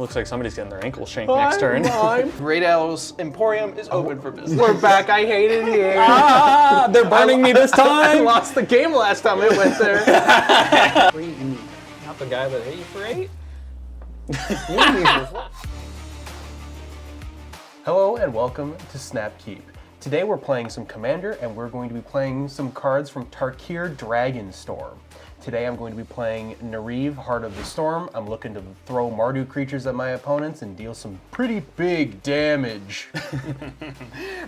Looks like somebody's getting their ankle shanked next turn. Great Owl's Emporium is open for business. We're back. I hate it here. Ah, they're burning me this I time. lost the game last time I went there. Not the guy that hit you for 8? Hello and welcome to Snap Keep. Today we're playing some Commander and we're going to be playing some cards from Tarkir Dragonstorm. Today I'm going to be playing Neriv, Heart of the Storm. I'm looking to throw Mardu creatures at my opponents and deal some pretty big damage.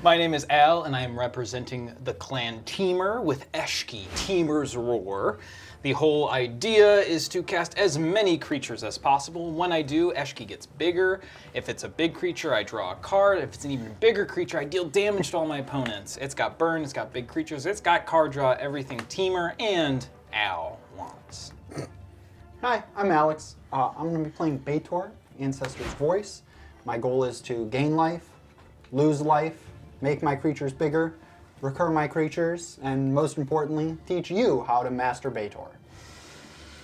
My name is Al, and I am representing the clan Temur with Eshki, Temur's Roar. The whole idea is to cast as many creatures as possible. When I do, Eshki gets bigger. If it's a big creature, I draw a card. If it's an even bigger creature, I deal damage to all my opponents. It's got burn, it's got big creatures, it's got card draw, everything Temur and Al wants. Hi, I'm Alex. I'm going to be playing Betor, Ancestor's Voice. My goal is to gain life, lose life, make my creatures bigger, recur my creatures, and most importantly, teach you how to master Betor.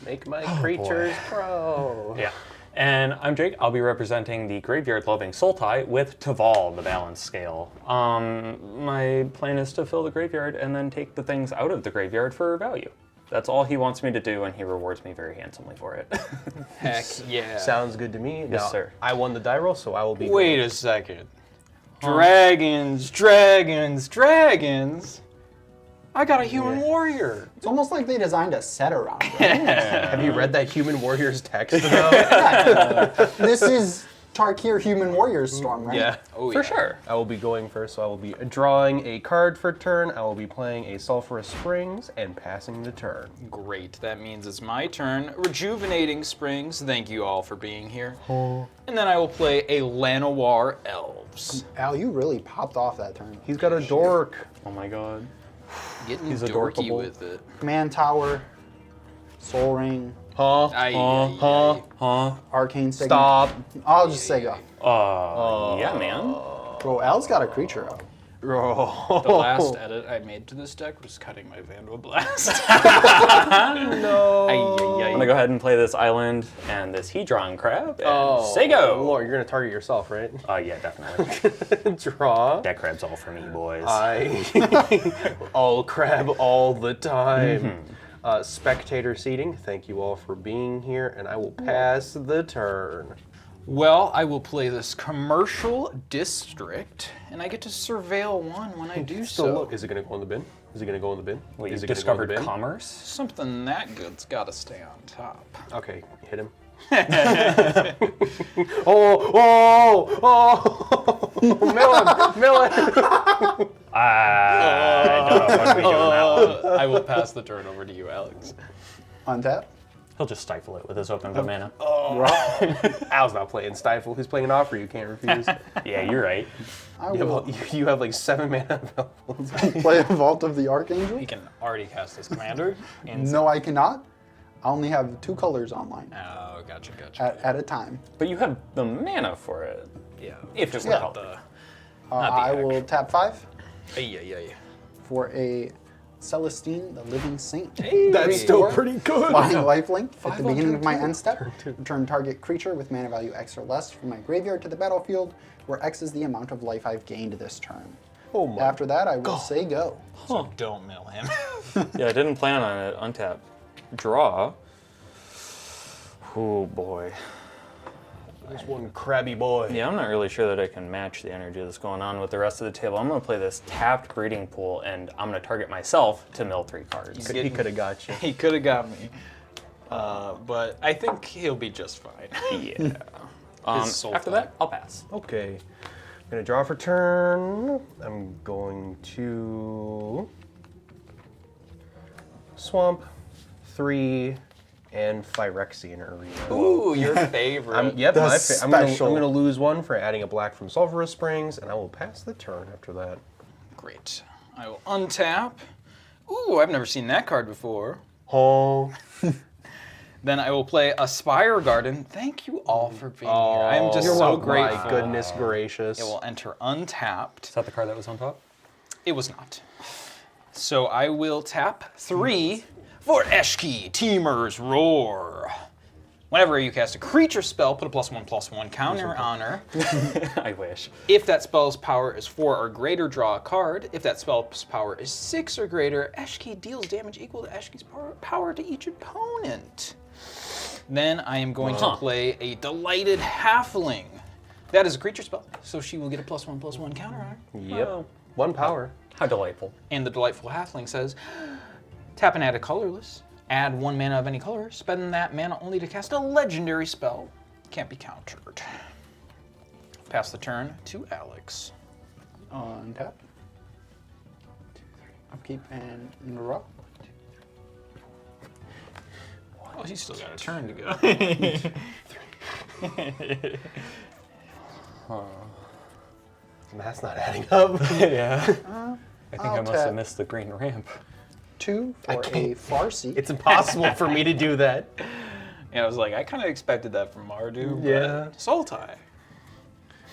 Make my creatures pro. Yeah. And I'm Jake. I'll be representing the Graveyard Loving Sultai with Teval, the balance scale. My plan is to fill the graveyard and then take the things out of the graveyard for value. That's all he wants me to do, and he rewards me very handsomely for it. Heck yeah. Sounds good to me. Yes, Now, sir. I won the die roll, so I will be. Wait a second. Dragons, dragons, dragons. I got a human warrior. It's almost like they designed a set around it. Have you read that Human Warriors text about? This is Tarkir Human Warriors Storm, right? Yeah. Oh, For sure. I will be going first, so I will be drawing a card for turn. I will be playing a Sulphurous Springs and passing the turn. Great, that means it's my turn. Rejuvenating Springs, thank you all for being here. And then I will play a Llanowar Elves. Al, you really popped off that turn. He's got a dork. Oh my god. Getting He's dorky adorkable. with it. Command Tower, Soul Ring, Arcane Signet. Stop. I'll just say go. Yeah, man. Bro, Al's got a creature out. The last edit I made to this deck was cutting my Vandal Blast. No. I'm gonna go ahead and play this island and this Hedron crab. And say go. Lord, you're gonna target yourself, right? Yeah, definitely. Draw. That crab's all for me, boys. All crab all the time. Spectator seating. Thank you all for being here, and I will pass the turn. Well, I will play this Commercial District, and I get to surveil one when I do so. Look, is it gonna go in the bin? Is it gonna go in the bin? Wait, is you it gonna go in the discovered bin? commerce? Something that good's gotta stay on top. Okay, hit him. Oh, mill him. I don't know what to be doing now. I will pass the turn over to you, Alex. Untap. He'll just stifle it with his open mana. Al's not playing Stifle. He's playing an offer you can't refuse. Yeah, you're right. I will You have like 7 mana available. play a Vault of the Archangel. He can already cast his commander. No, I cannot. I only have 2 colors online Oh, gotcha. at a time. But you have the mana for it. Yeah. If it Just would not help. the. I will tap 5 Yeah. for a Celestine, the Living Saint. That's still pretty good. Flying lifelink at the beginning of my end step. Return target creature with mana value X or less from my graveyard to the battlefield, where X is the amount of life I've gained this turn. Oh my. After that, I will say go. So don't mill him. Yeah, I didn't plan on it. Untap. Draw. Oh boy. There's one crabby boy. Yeah, I'm not really sure that I can match the energy that's going on with the rest of the table. I'm going to play this tapped breeding pool, and I'm going to target myself to mill 3 cards. He could have got you. He could have got me. But I think he'll be just fine. Yeah. After that, I'll pass. Okay. I'm gonna draw for turn. I'm going to Swamp 3 and Phyrexian Arena. Ooh, your favorite. I'm gonna lose 1 for adding a black from Sulphurous Springs, and I will pass the turn after that. Great. I will untap. Ooh, I've never seen that card before. Oh. Then I will play Aspire Garden. Thank you all for being here. I'm just so grateful. My goodness gracious. It will enter untapped. Is that the card that was on top? It was not. So I will tap 3 for Eshki, Temur's Roar. Whenever you cast a creature spell, put a +1/+1 counter on her. I wish. If that spell's power is 4 or greater, draw a card. If that spell's power is 6 or greater, Eshki deals damage equal to Eshki's power to each opponent. Then I am going to play a Delighted Halfling. That is a creature spell, so she will get a +1/+1 counter on her. Yep. Oh. 1 power. How delightful. And the Delightful Halfling says, tap and add a colorless. Add 1 mana of any color. Spend that mana only to cast a legendary spell. Can't be countered. Pass the turn to Alex. Untap. Upkeep and draw. Oh, he's still got a turn to go. Math's not adding up. Yeah. I think I I'll must have tap. missed the green ramp. 2 for a Farsi. It's impossible for me to do that. Yeah, I was like, I kind of expected that from Mardu, Yeah. but Sultai.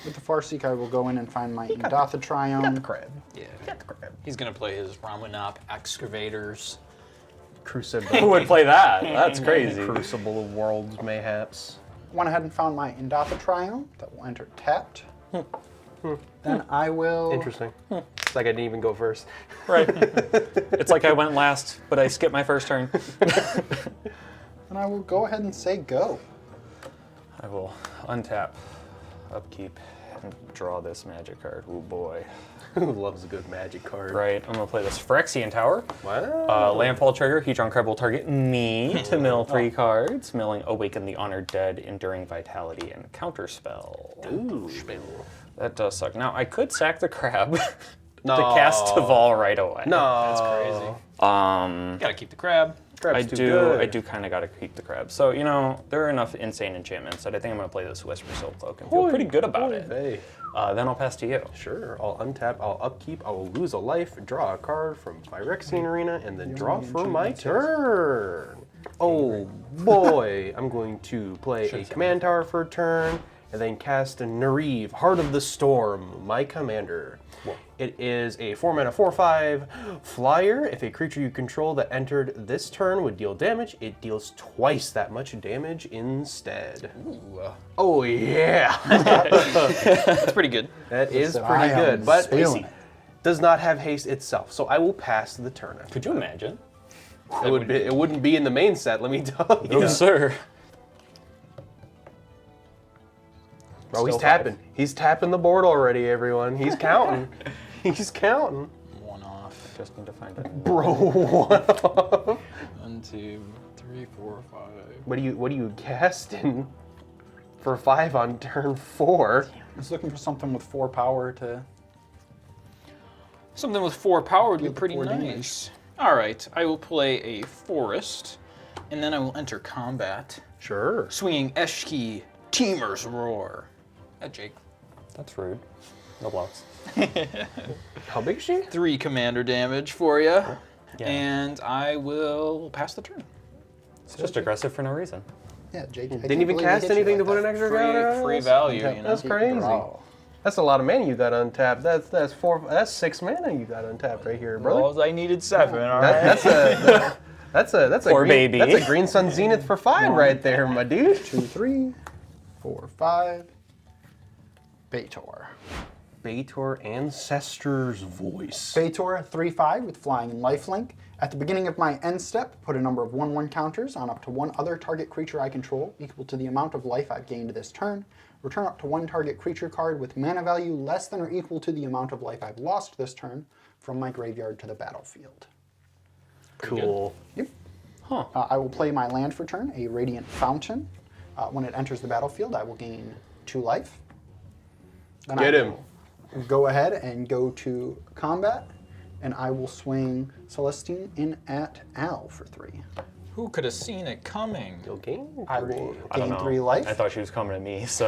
With the Farseek, I will go in and find my got Indatha the Triumph. crab. Yeah. Got the crab. He's going to play his Ramunap Excavators. Crucible. Who would play that? That's crazy. Crucible of Worlds, mayhaps. Went ahead and found my Indatha Triumph that will enter tapped. Then I will. Interesting. It's like I didn't even go first. Right. It's like I went last, but I skipped my first turn. And I will go ahead and say go. I will untap, upkeep, and draw this magic card. Oh boy. Who loves a good magic card? Right, I'm gonna play this Phyrexian Tower. Wow. Landfall trigger, Hedron Crab will target me to mill 3 cards. Milling Awaken the Honored Dead, Enduring Vitality, and Counterspell. Ooh. That does suck. Now, I could sack the crab to No. cast Teval right away. No. That's crazy. Gotta keep the crab. Crab's I too do. good. I do kind of got to keep the crab. So you know, there are enough insane enchantments that I think I'm gonna play this Whisper Silk Cloak and feel pretty good about it. Hey. Then I'll pass to you. Sure. I'll untap, I'll upkeep, I will lose a life, draw a card from Phyrexian Arena, and then draw for my turn. Oh boy. I'm going to play a command tower for a turn, and then cast a Neriv, Heart of the Storm, my commander. It is a 4-mana 4/5 flyer. If a creature you control that entered this turn would deal damage, it deals twice that much damage instead. Ooh, Oh yeah. that's pretty good. That is Listen, pretty I am good, but feeling it. does not have haste itself, so I will pass the turn. Could you imagine? It wouldn't be in the main set, let me tell you. No, sir. Bro, he's Still tapping. 5. He's tapping the board already, everyone. He's counting. He's counting. 1 off. Just need to find it. Bro, what? 1, 2, 3, 4, 5. What are you casting for 5 on turn 4? I was looking for something with 4 power to. Something with 4 power would be Deal the pretty 4 nice. damage. All right, I will play a forest, and then I will enter combat, Sure. swinging Eshki, Temur's Roar. At Jake. That's rude. No blocks. How big is she? 3 commander damage for you, Yeah. and I will pass the turn. It's just aggressive for no reason. Yeah, Jake. Didn't even cast anything to put an extra counter on Free us? value, you know. That's crazy. That's a lot of mana you got untapped. That's 6 mana you got untapped right here, brother. Well, I needed 7, all right? That's a Poor green, baby. That's a Green Sun Zenith for 5 right there, my dude. 2, 3, 4, 5. Betor. Betor Ancestor's Voice. Betor 3/5 with flying and lifelink. At the beginning of my end step, put a number of 1/1 counters on up to 1 other target creature I control equal to the amount of life I've gained this turn. Return up to 1 target creature card with mana value less than or equal to the amount of life I've lost this turn from my graveyard to the battlefield. Cool. Yep. Huh. I will play my land for turn, a Radiant Fountain. When it enters the battlefield, I will gain 2 life. Then Get I him. will go ahead and go to combat, and I will swing Celestine in at Al for 3. Who could have seen it coming? You'll gain I 3. will I don't gain know. 3 life. I thought she was coming to me, so.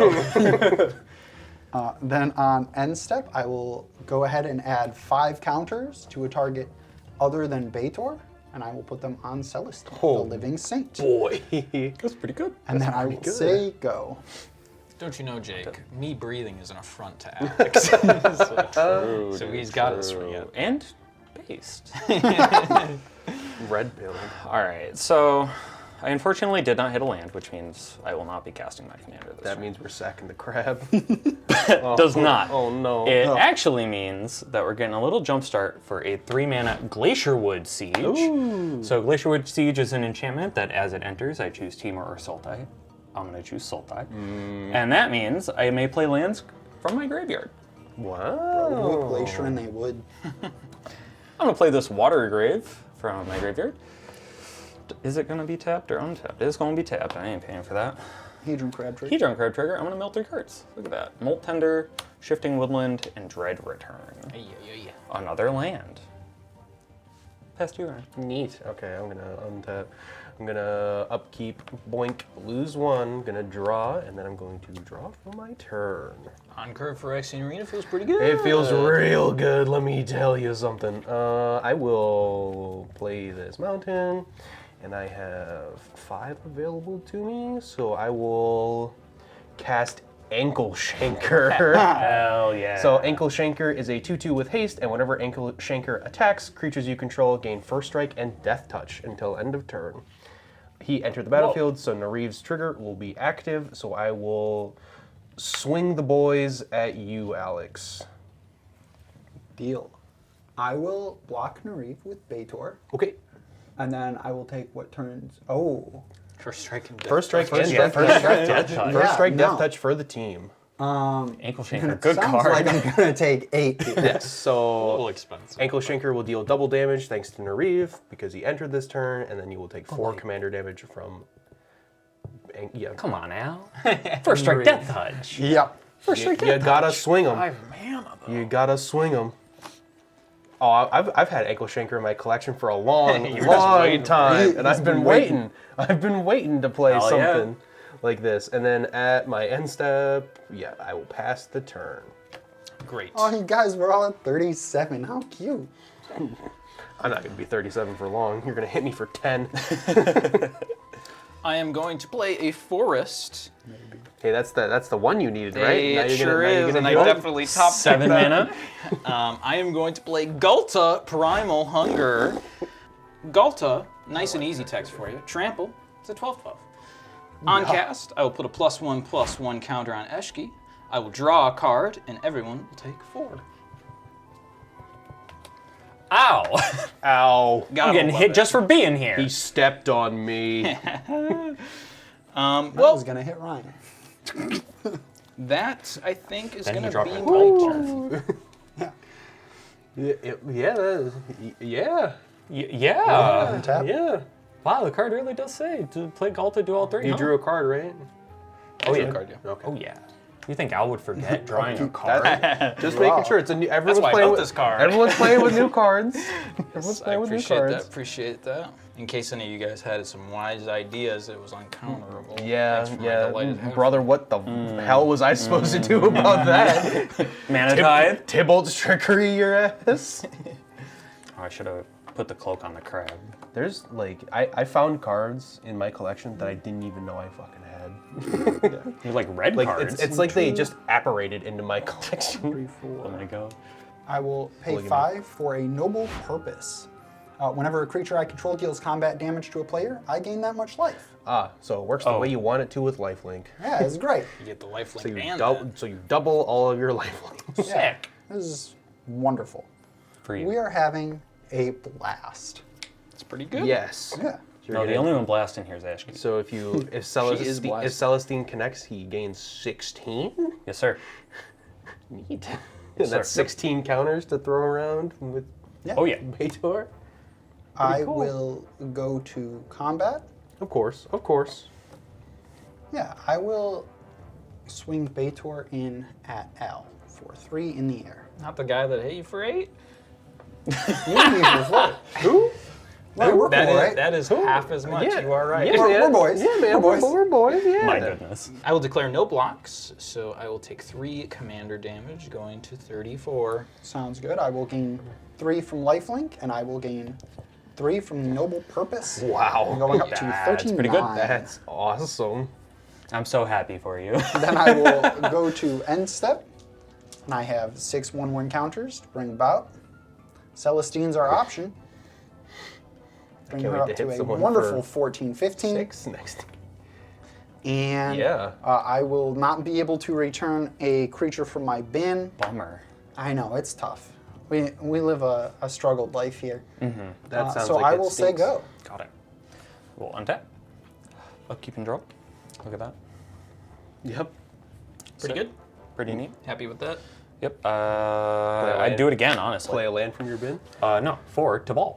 Then on end step, I will go ahead and add 5 counters to a target other than Betor, and I will put them on Celestine, Oh. the Living Saint. Boy. That's pretty good. And then I will pretty good. say go. Don't you know, Jake? Me breathing is an affront to Alex. So he's got us for you. And based. Red pill. All right, so I unfortunately did not hit a land, which means I will not be casting my commander this That turn. means we're sacking the crab. Does not. Oh no. It actually means that we're getting a little jump start for a 3-mana Glacierwood Siege. Ooh. So Glacierwood Siege is an enchantment that as it enters, I choose Temur or Sultai. I'm going to choose Sultai. And that means I may play lands from my graveyard. Wow. Glacier and they would. I'm going to play this Water Grave from my graveyard. Is it going to be tapped or untapped? It's going to be tapped. I ain't paying for that. Hedron Crab Trade. Hedron Crab Trigger. I'm going to mill 3 cards. Look at that. Molt Tender, Shifting Woodland, and Dread Return. Another land. Pass 2 turn. Neat. Okay, I'm gonna untap. I'm gonna upkeep, boink, lose 1. I'm gonna draw, and then I'm going to draw for my turn. On curve for Eshki Arena feels pretty good. It feels real good. Let me tell you something. I will play this mountain, and I have 5 available to me, so I will cast Ankle Shanker. Hell yeah. So Ankle Shanker is a 2/2 with haste, and whenever Ankle Shanker attacks, creatures you control gain First Strike and Death Touch until end of turn. He entered the battlefield, so Neriv's trigger will be active, so I will swing the boys at you, Alex. Deal. I will block Neriv with Betor, Okay. and then I will take what turns. Oh. First strike and death. First Strike and Death Death Touch. Touch. Death First Strike, no. Death Touch for the team. Ankle Shanker. It Good sounds card. like I'm gonna take 8 here. Yes, A so little expensive. Ankle Shanker will deal double damage thanks to Neriv because he entered this turn, and then you will take 4 commander damage from. Yeah, Come on, Al. First Strike Death Touch. Yep. First Strike you Death gotta Touch. swing them. 5 mana though. You gotta swing them. Oh, I've had Ankle Shanker in my collection for a long, You were just long waiting for time, it. and I've been waiting. I've been waiting to play Hell yeah. something like this. And then at my end step, yeah, I will pass the turn. Great. Oh, you guys were all at 37. How cute. I'm not gonna be 37 for long. You're gonna hit me for 10. I am going to play a forest. Hey, that's the one you needed, right? It sure now you're is, and I do it? definitely top 7 mana. I am going to play Gulta Primal Hunger. Gulta, nice and easy text for you. Trample, it's a 12/12. On cast, I will put a +1/+1 counter on Eshki. I will draw a card, and everyone will take 4. Ow. Ow. I'm Gotta getting love hit it. just for being here. He stepped on me. I Well, was gonna hit Ryan. that I think is Then he going to dropped be my my turn. Yeah. Yeah. Untap. Yeah. Wow, the card really does say to play Galta, do all 3. You huh? drew a card, right? Oh Draw yeah. a card, yeah. Okay. Oh yeah. You think Al would forget drawing a card? Just Wow. making sure it's a new. Everyone's why I playing built with this card. Everyone's playing with new cards. Everyone's I playing with new appreciate cards. that. Appreciate that. In case any of you guys had some wise ideas, it was uncounterable. Yeah, Thanks for my yeah, delighted head. brother. What the hell was I supposed to do about that? Mana Tithe? Tybalt's trickery, your ass. Oh, I should have put the cloak on the crab. There's like I found cards in my collection that I didn't even know I fucking had. You're like red Like cards. it's like they just apparated into my collection. 3, 4. Oh my god. I will pay Look at me. 5 for a noble purpose. Whenever a creature I control deals combat damage to a player, I gain that much life. So it works the Oh. way you want it to with lifelink. Yeah, it's great. You get the lifelink So you and so you double all of your lifelinks. Yeah, this is wonderful. For you. We are having a blast. it's pretty good. Yes. Yeah. No, the only one blasting here is Eshki. So if is Celestine, blasted. if Celestine connects, he gains 16. Yes, sir. Neat. Yes, And sir. that's 16 counters to throw around with Oh yeah. Betor. I cool. will go to combat. Of course, of course. Yeah, I will swing Betor in at Al for 3 in the air. Not the guy that hit you for 8? You hit me for 4. Who? Well, we're That cool, is right? that is half as much. Yeah. You are right. Yeah, We're man. boys. Yeah, man. We're boys. We're boys. Yeah. My goodness. I will declare no blocks, so I will take 3 commander damage, going to 34. Sounds good. I will gain 3 from lifelink, and I will gain 3 from noble purpose. Wow. Going up to That's 39. pretty good. That's awesome. I'm so happy for you. Then I will go to end step, and I have 6 1/1 counters to bring about. Celestine's our option. Bring Can't her wait up to to hit a someone wonderful for 14, 15. 6 next. And Yeah. I will not be able to return a creature from my bin. Bummer. I know, it's tough. We live a struggled life here. That sounds so like I it will say stinks. go. Got it. We'll untap. Upkeep and draw. Look at that. Yep. Pretty Sick. good. Pretty neat. Happy with that? Yep. I'd do it again, honestly. Play a land from your bin. No, for Teval.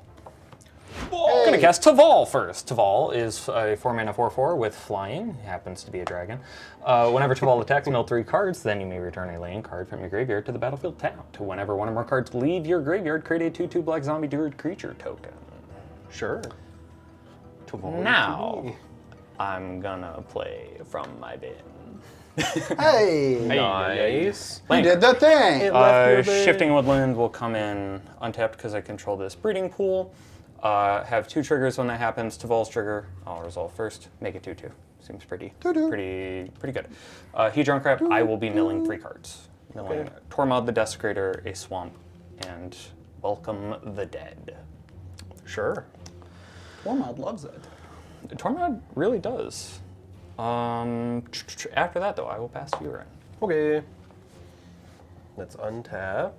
Hey. Gonna cast Teval first. Teval is a 4-mana 4/4 with flying. He happens to be a dragon. Whenever Teval attacks, mill 3 cards. Then you may return a land card from your graveyard to the battlefield tapped. Whenever one or more cards leave your graveyard, create a 2/2 black zombie druid creature token. Sure. Teval Now, to me. I'm gonna play from my bin. Hey, Nice. you did the thing. It left your bin. Shifting Woodland will come in untapped because I control this breeding pool. Have 2 triggers when that happens. Teval's trigger, I'll resolve first. Make it 2/2. Seems pretty good. Hedron Crab, I will be milling 3 cards. Milling Tormod the Desecrator, a Swamp, and Welcome the Dead. Sure. Tormod loves it. Tormod really does. After that, though, I will pass to you, Ryan. Okay. Let's untap.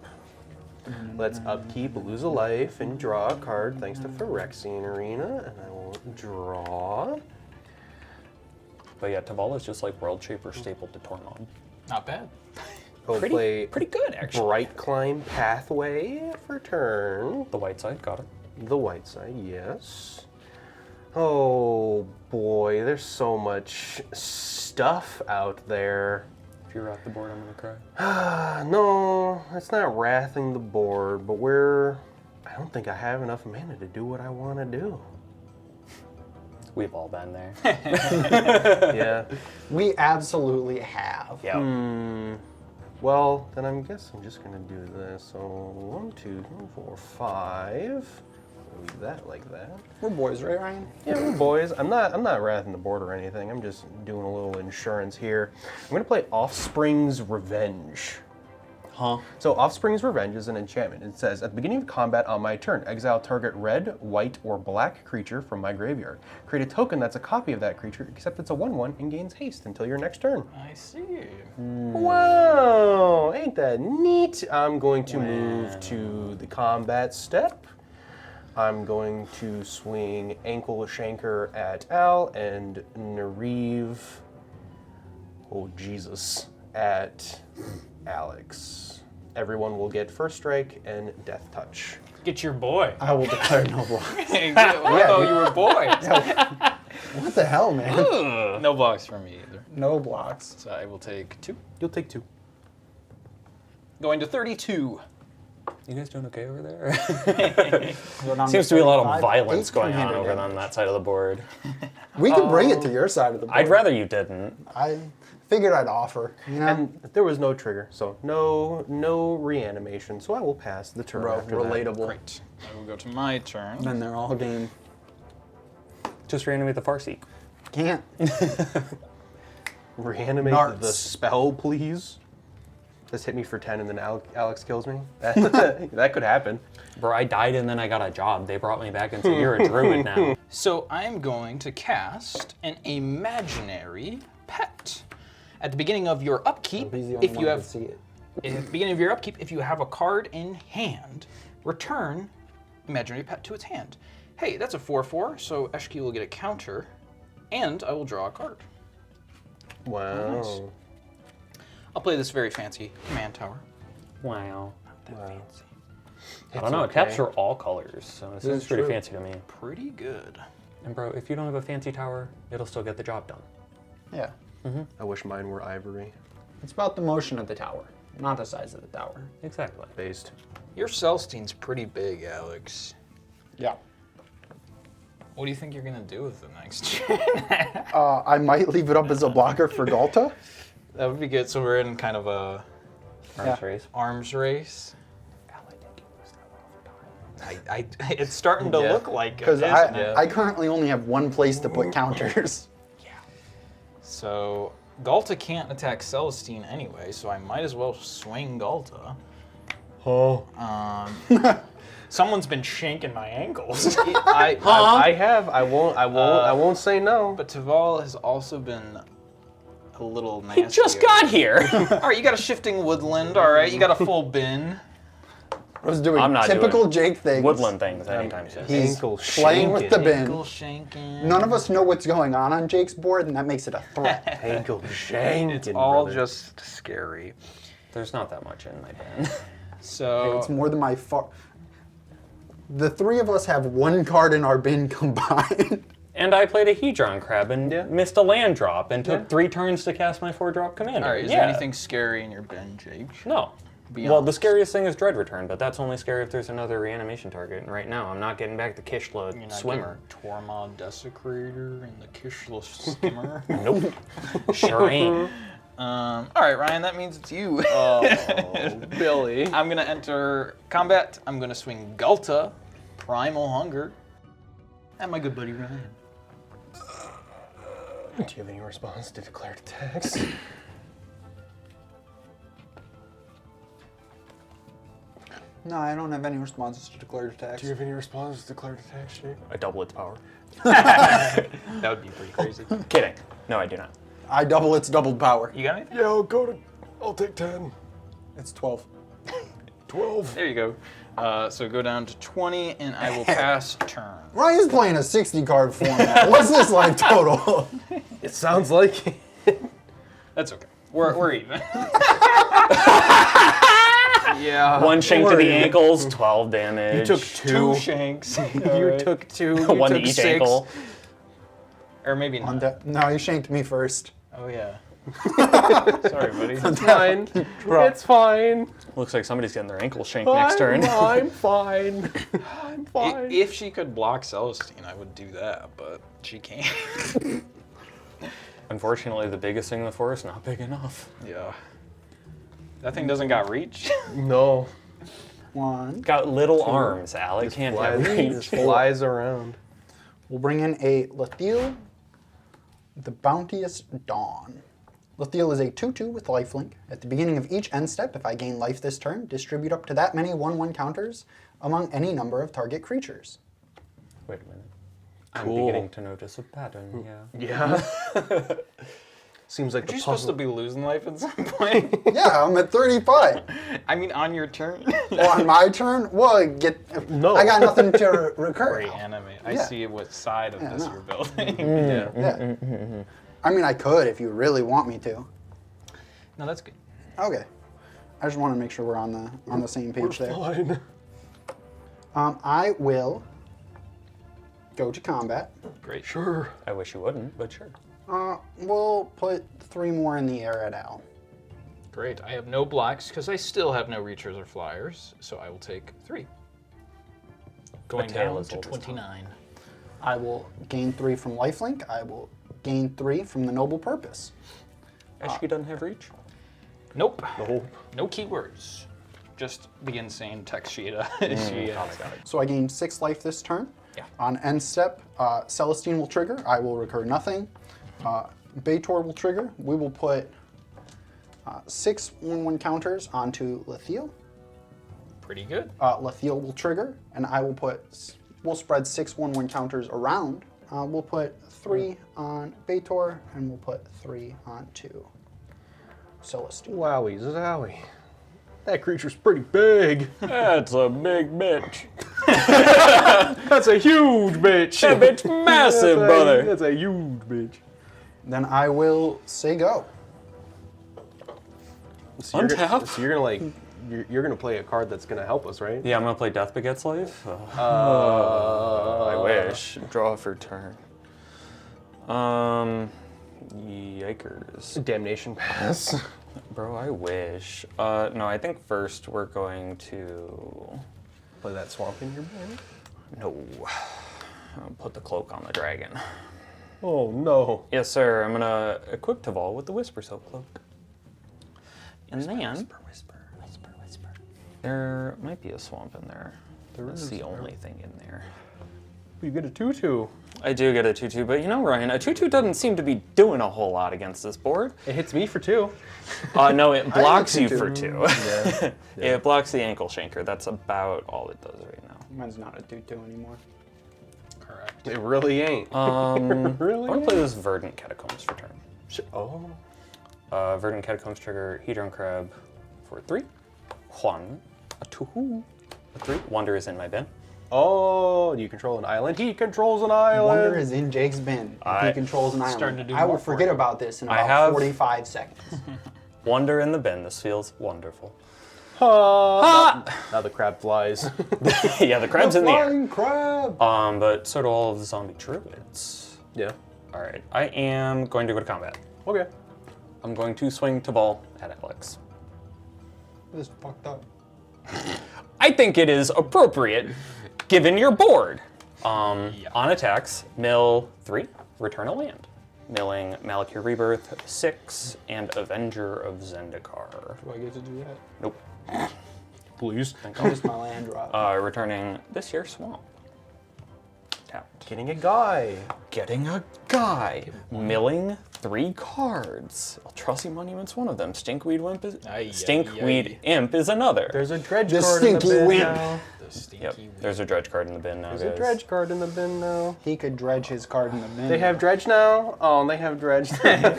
Let's upkeep, lose a life, and draw a card thanks to Phyrexian Arena. And I will draw. But yeah, Teval is just like World Shaper stapled to Tormod. Not bad. I'll play Pretty good, actually. Bright Climb Pathway for turn. The white side, got it. The white side, yes. Oh boy, there's so much stuff out there. If you're off the board, I'm gonna cry. No, it's not wrathing the board, but I don't think I have enough mana to do what I want to do. We've all been there. Yeah. We absolutely have. Yeah. Well, then I guess I'm just gonna do this. So 1, 2, 3, 4, 5. Leave that like that. We're boys, right, Ryan? Yeah, we're boys. I'm not wrathing the board or anything. I'm just doing a little insurance here. I'm gonna play Offspring's Revenge. Huh? So Offspring's Revenge is an enchantment. It says, at the beginning of combat on my turn, exile target red, white, or black creature from my graveyard. Create a token that's a copy of that creature, except it's a 1/1 and gains haste until your next turn. I see. Wow, ain't that neat? I'm going to move to the combat step. I'm going to swing Ankle Shanker at Al and Neriv, oh Jesus, at Alex. Everyone will get first strike and death touch. Get your boy. I will declare no blocks. I thought you were boys. What the hell, man? No blocks for me either. No blocks. So I will take 2. You'll take 2. Going to 32. You guys doing okay over there? Go down Seems to be a lot of 35, violence 8 going on two-handed over damage. on that side of the board. We can bring it to your side of the board. I'd rather you didn't. I figured I'd offer. You know? And there was no trigger, so no reanimation. So I will pass the turn Bro, after that. relatable. Great. I will go to my turn. Then they're all game. Just reanimate the Farseek. Can't. Reanimate Narts. the spell, please. Just hit me for 10 and then Alex kills me. That could happen. Bro, I died and then I got a job. They brought me back and said, you're a druid now. So I'm going to cast an imaginary pet. At the beginning of your upkeep, He's the only if one you who have can see it. at the beginning of your upkeep, if you have a card in hand, return imaginary pet to its hand. Hey, that's a 4/4, so Eshki will get a counter, and I will draw a card. Wow. Nice. I'll play this very fancy command tower. Wow. Not that fancy. I don't know, it okay. taps for all colors, so this is is pretty true. fancy to me. Pretty good. And bro, if you don't have a fancy tower, it'll still get the job done. Yeah. I wish mine were ivory It's about the motion of the tower, not the size of the tower. Exactly. based. Your Celestine's pretty big, Alex. Yeah. What do you think you're gonna do with the next? I might leave it up as a blocker for Galta. That would be good. So we're in kind of a Arms Yeah. race. arms race. It's starting to Yeah. look like it, Because isn't I, it? I currently only have one place to put counters. So Galta can't attack Celestine anyway, so I might as well swing Galta. Oh. Someone's been shanking my ankles. I have. I won't say no. But Teval has also been a little nasty. He just got here. All right, you got a shifting woodland. All right, you got a full bin. I was doing I'm not typical doing Jake things. Woodland things anytime soon. He's Ankle playing with the bin. Ankle shanking. None of us know what's going on Jake's board, and that makes it a threat. Ankle shanking. It's all brother. just scary. There's not that much in my bin. So It's more than my The three of us have one card in our bin combined. And I played a Hedron Crab and Yeah. missed a land drop and took Yeah. 3 turns to cast my 4-drop commander. all right, is yeah. there anything scary in your bin, Jake? No. Be Well, the honest. scariest thing is Dread Return, but that's only scary if there's another reanimation target. And right now, I'm not getting back the Kishla You're not swimmer. getting Tormod Desecrator and the Kishla Skimmer. Nope. Sure ain't. All right, Ryan, that means it's you. Oh, Billy. I'm gonna enter combat. I'm gonna swing Gulta, Primal Hunger, and my good buddy Ryan. Do you have any response to declared attacks? No, I don't have any responses to declared attacks. Do you have any response to declared attacks, Jake? I double its power. That would be pretty crazy. Kidding. No, I do not. I double its doubled power. You got anything? Yeah, I'll take 10. It's 12. 12. There you go. So go down to 20, and I will pass turn. Ryan's playing a 60 card format. What's this like total? It sounds like That's okay. We're even. Yeah. 1 shank to Worry. the ankles, 12 damage. You took 2. shanks. You took 2. You 1 to took each 6. ankle. Or maybe not. No, you shanked me first. Oh, yeah. Sorry, buddy. It's fine. It's fine. Looks like somebody's getting their ankle shanked next turn. I'm fine. I'm fine. If she could block Celestine, I would do that, but she can't. Unfortunately, the biggest thing in the forest not big enough. Yeah. That thing doesn't got reach. No. 1. Got little arms, Al. It can't have reach. Just flies around. We'll bring in a Lethiel, the Bounteous Dawn. Lethiel is a 2/2 with lifelink. At the beginning of each end step, if I gain life this turn, distribute up to that many 1/1 counters among any number of target creatures. Wait a minute. I'm Cool. beginning to notice a pattern, Yeah. Seems like Are the you supposed to puzzle. be losing life at some point? Yeah, I'm at 35. I mean, on your turn. Well, on my turn, well, I got nothing to recur. Reanimate. I Yeah. see what side of this no. you're building. Yeah. Yeah. I mean, I could if you really want me to. No, that's good. Okay. I just want to make sure we're on the same page there. Fine. I will go to combat. Great. Sure. I wish you wouldn't, but sure. We'll put 3 more in the air at Al. Great. I have no blocks because I still have no reachers or flyers, so I will take 3. Going tail down is to old as time. 29. I will gain 3 from lifelink. I will gain 3 from the noble purpose. Eshki doesn't have reach? Nope. Nope. No keywords. Just the insane text sheet. So I gain 6 life this turn. Yeah. On end step, Celestine will trigger. I will recur nothing. Betor will trigger. We will put 6 1/1 counters onto Lethiel. Pretty good. Lethiel will trigger, and I will we'll spread 6 1/1 counters around. We'll put 3 on Betor, and we'll put 3 onto Celestine. Wowie zowie. That creature's pretty big. That's a big bitch. That's a huge bitch. That bitch massive, brother. That's a huge bitch. Then I will say go. So you're Untap. gonna, so you're gonna like you're gonna play a card that's gonna help us, right? Yeah, I'm gonna play Death Begets Life. I wish. Draw for turn. Yikers. Damnation pass. Bro, I wish. No, I think first we're going to... Play that swamp in your bag. No. I'll put the cloak on the dragon. Oh no. Yes, sir. I'm gonna equip Teval with the Whisper Soap Cloak. And then... Whisper. There might be a swamp in there. There That's is. the only thing in there. You get a 2/2. I do get a 2/2, but you know, Ryan, a 2/2 doesn't seem to be doing a whole lot against this board. It hits me for 2. No, it blocks you 2/2. for 2. Yeah. Yeah, it blocks the ankle shanker. That's about all it does right now. Mine's not a 2/2 anymore. Correct. It really ain't. Really? I want to play this Verdant Catacombs for turn. Oh. Verdant Catacombs trigger Hedron Crab for 3. 1, a 2, a 3. Wonder is in my bin. Oh, you control an island? He controls an island! Wonder is in Jake's bin. He controls an island. Starting to do I will more for forget you. about this in I about have- 45 seconds. Wonder in the bin. This feels wonderful. Now the crab flies. Yeah, the crab's in the air. Flying crab! But so do all of the zombie druids. Yeah. All right, I am going to go to combat. Okay. I'm going to swing Teval at Alex. This is fucked up. I think it is appropriate, given your board. On attacks, mill 3, return a land. Milling Malakir Rebirth 6 and Avenger of Zendikar. Do I get to do that? Nope. Please. Just my land drop. Returning this here Swamp. Tapped. Getting a guy. Getting a guy. Milling 3 cards. Eldrazi Monument's one of them. Stinkweed Imp is another. There's a dredge The card in the stinky bin wimp. now. The stinky Yep, wimp. there's a dredge card in the bin now, There's guys. a dredge card in the bin now. He could dredge his card in the bin. They have dredge now? Oh, they have dredge now.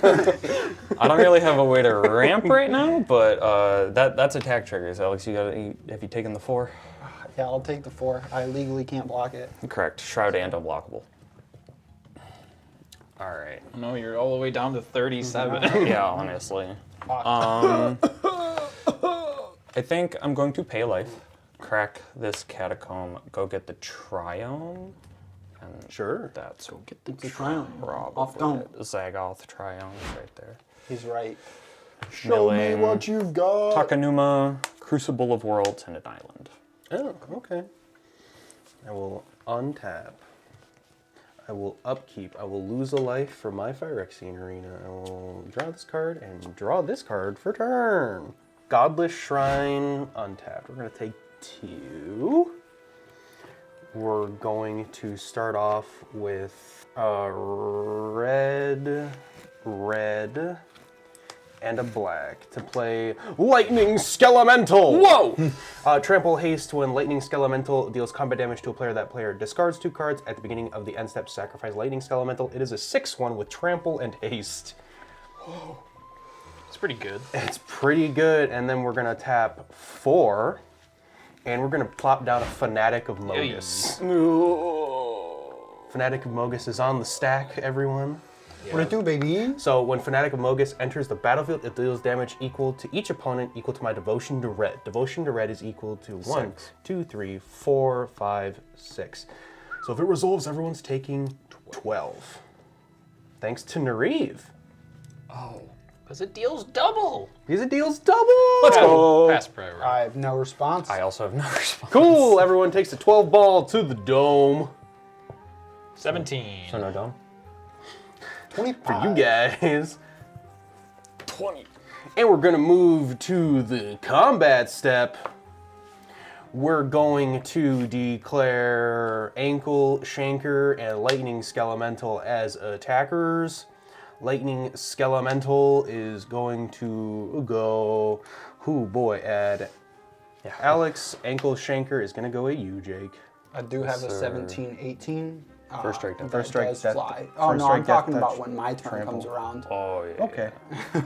I don't really have a way to ramp right now, but that's attack triggers. Alex, have you taken the 4? Yeah, I'll take the 4. I legally can't block it. Correct. Shroud and unblockable. All right. No, you're all the way down to 37. Yeah, honestly. Fuck. I think I'm going to pay life, crack this catacomb, go get the Triome, and Sure. that's Get the It's a triumph. probably Off dome. it. Zagoth Triome is right there. He's right. Show me what you've got. Takanuma, Crucible of Worlds, and an island. Oh, okay. I will untap. I will upkeep. I will lose a life for my Phyrexian Arena. I will draw this card and draw this card for turn. Godless Shrine untapped. We're going to take 2. We're going to start off with a red, and a black to play Lightning Skelemental. Whoa! Trample haste when Lightning Skelemental deals combat damage to a player. That player discards 2 cards at the beginning of the end step. Sacrifice Lightning Skelemental. It is a 6/1 with trample and haste. It's pretty good. It's pretty good. And then we're gonna tap 4, and we're gonna plop down a Fanatic of Mogus. Fanatic of Mogus is on the stack, everyone. What it do, baby? So when Fanatic of Mogus enters the battlefield, it deals damage equal to each opponent, equal to my Devotion to Red. Devotion to Red is equal to 1, 2, 3, 4, 5, 6. So if it resolves, everyone's taking 12. Thanks to Neriv. Because it deals double. Because it deals double! Let's go! Pass pro, right? I have no response. I also have no response. Cool! Everyone takes a 12 ball to the dome. 17. So no dome? 25. For you guys. 20. And we're gonna move to the combat step. We're going to declare Ankle, Shanker, and Lightning Skelemental as attackers. Lightning Skelemental is going to go, add Alex. Ankle Shanker is gonna go at you, Jake. I do have a sir. 17, 18. First strike, death First strike, does death- fly. first Oh no, strike, I'm death talking touch, about when my turn trample. comes around. Oh, yeah. Okay.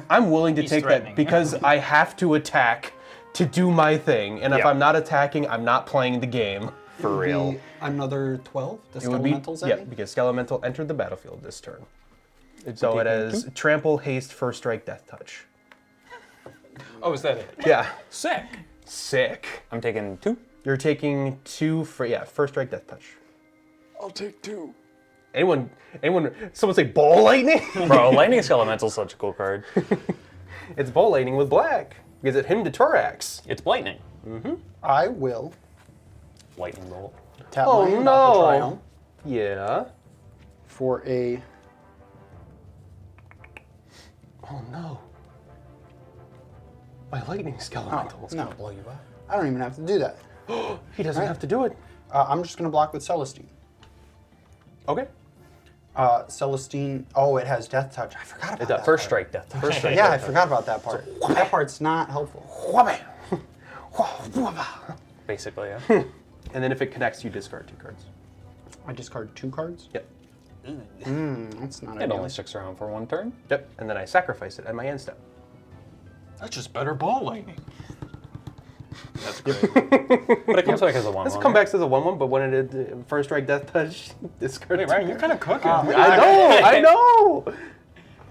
I'm willing to He's take that threatening. because I have to attack to do my thing. And if Yeah. I'm not attacking, I'm not playing the game. For real. Be another 12? The It would be, Skelementals at yeah, me? because Skelemental entered the battlefield this turn. So it has Trample, Haste, First Strike, Death Touch. Oh, is that it? Yeah. Sick. Sick. I'm taking 2. You're taking 2 for, First Strike, Death Touch. I'll take 2. Anyone, someone say Ball Lightning? Bro, Lightning Skelemental's such a cool card. It's Ball Lightning with black. Because it him to Torax. It's Lightning. I will Lightning Bolt. tap Oh, my hand no. off the Triumph Yeah. for a... Oh no. My Lightning Skelemental is no. gonna blow you up. I don't even have to do that. He doesn't have to do it. I'm just going to block with Celestine. Okay. Celestine. Oh, it has Death Touch. I forgot about that. First strike death. First strike. Yeah, I forgot about that part. That part's not helpful. Basically, yeah. And then if it connects, you discard 2 cards. I discard 2 cards? Yep. That's not It ideal. only sticks around for 1 turn. Yep. And then I sacrifice it at my end step. That's just better ball lightning. That's great. But it comes back as a 1/1. This comes back as a 1/1, but when it did first strike death touch, discard. Wait, Ryan, you're kind of cooking. I know.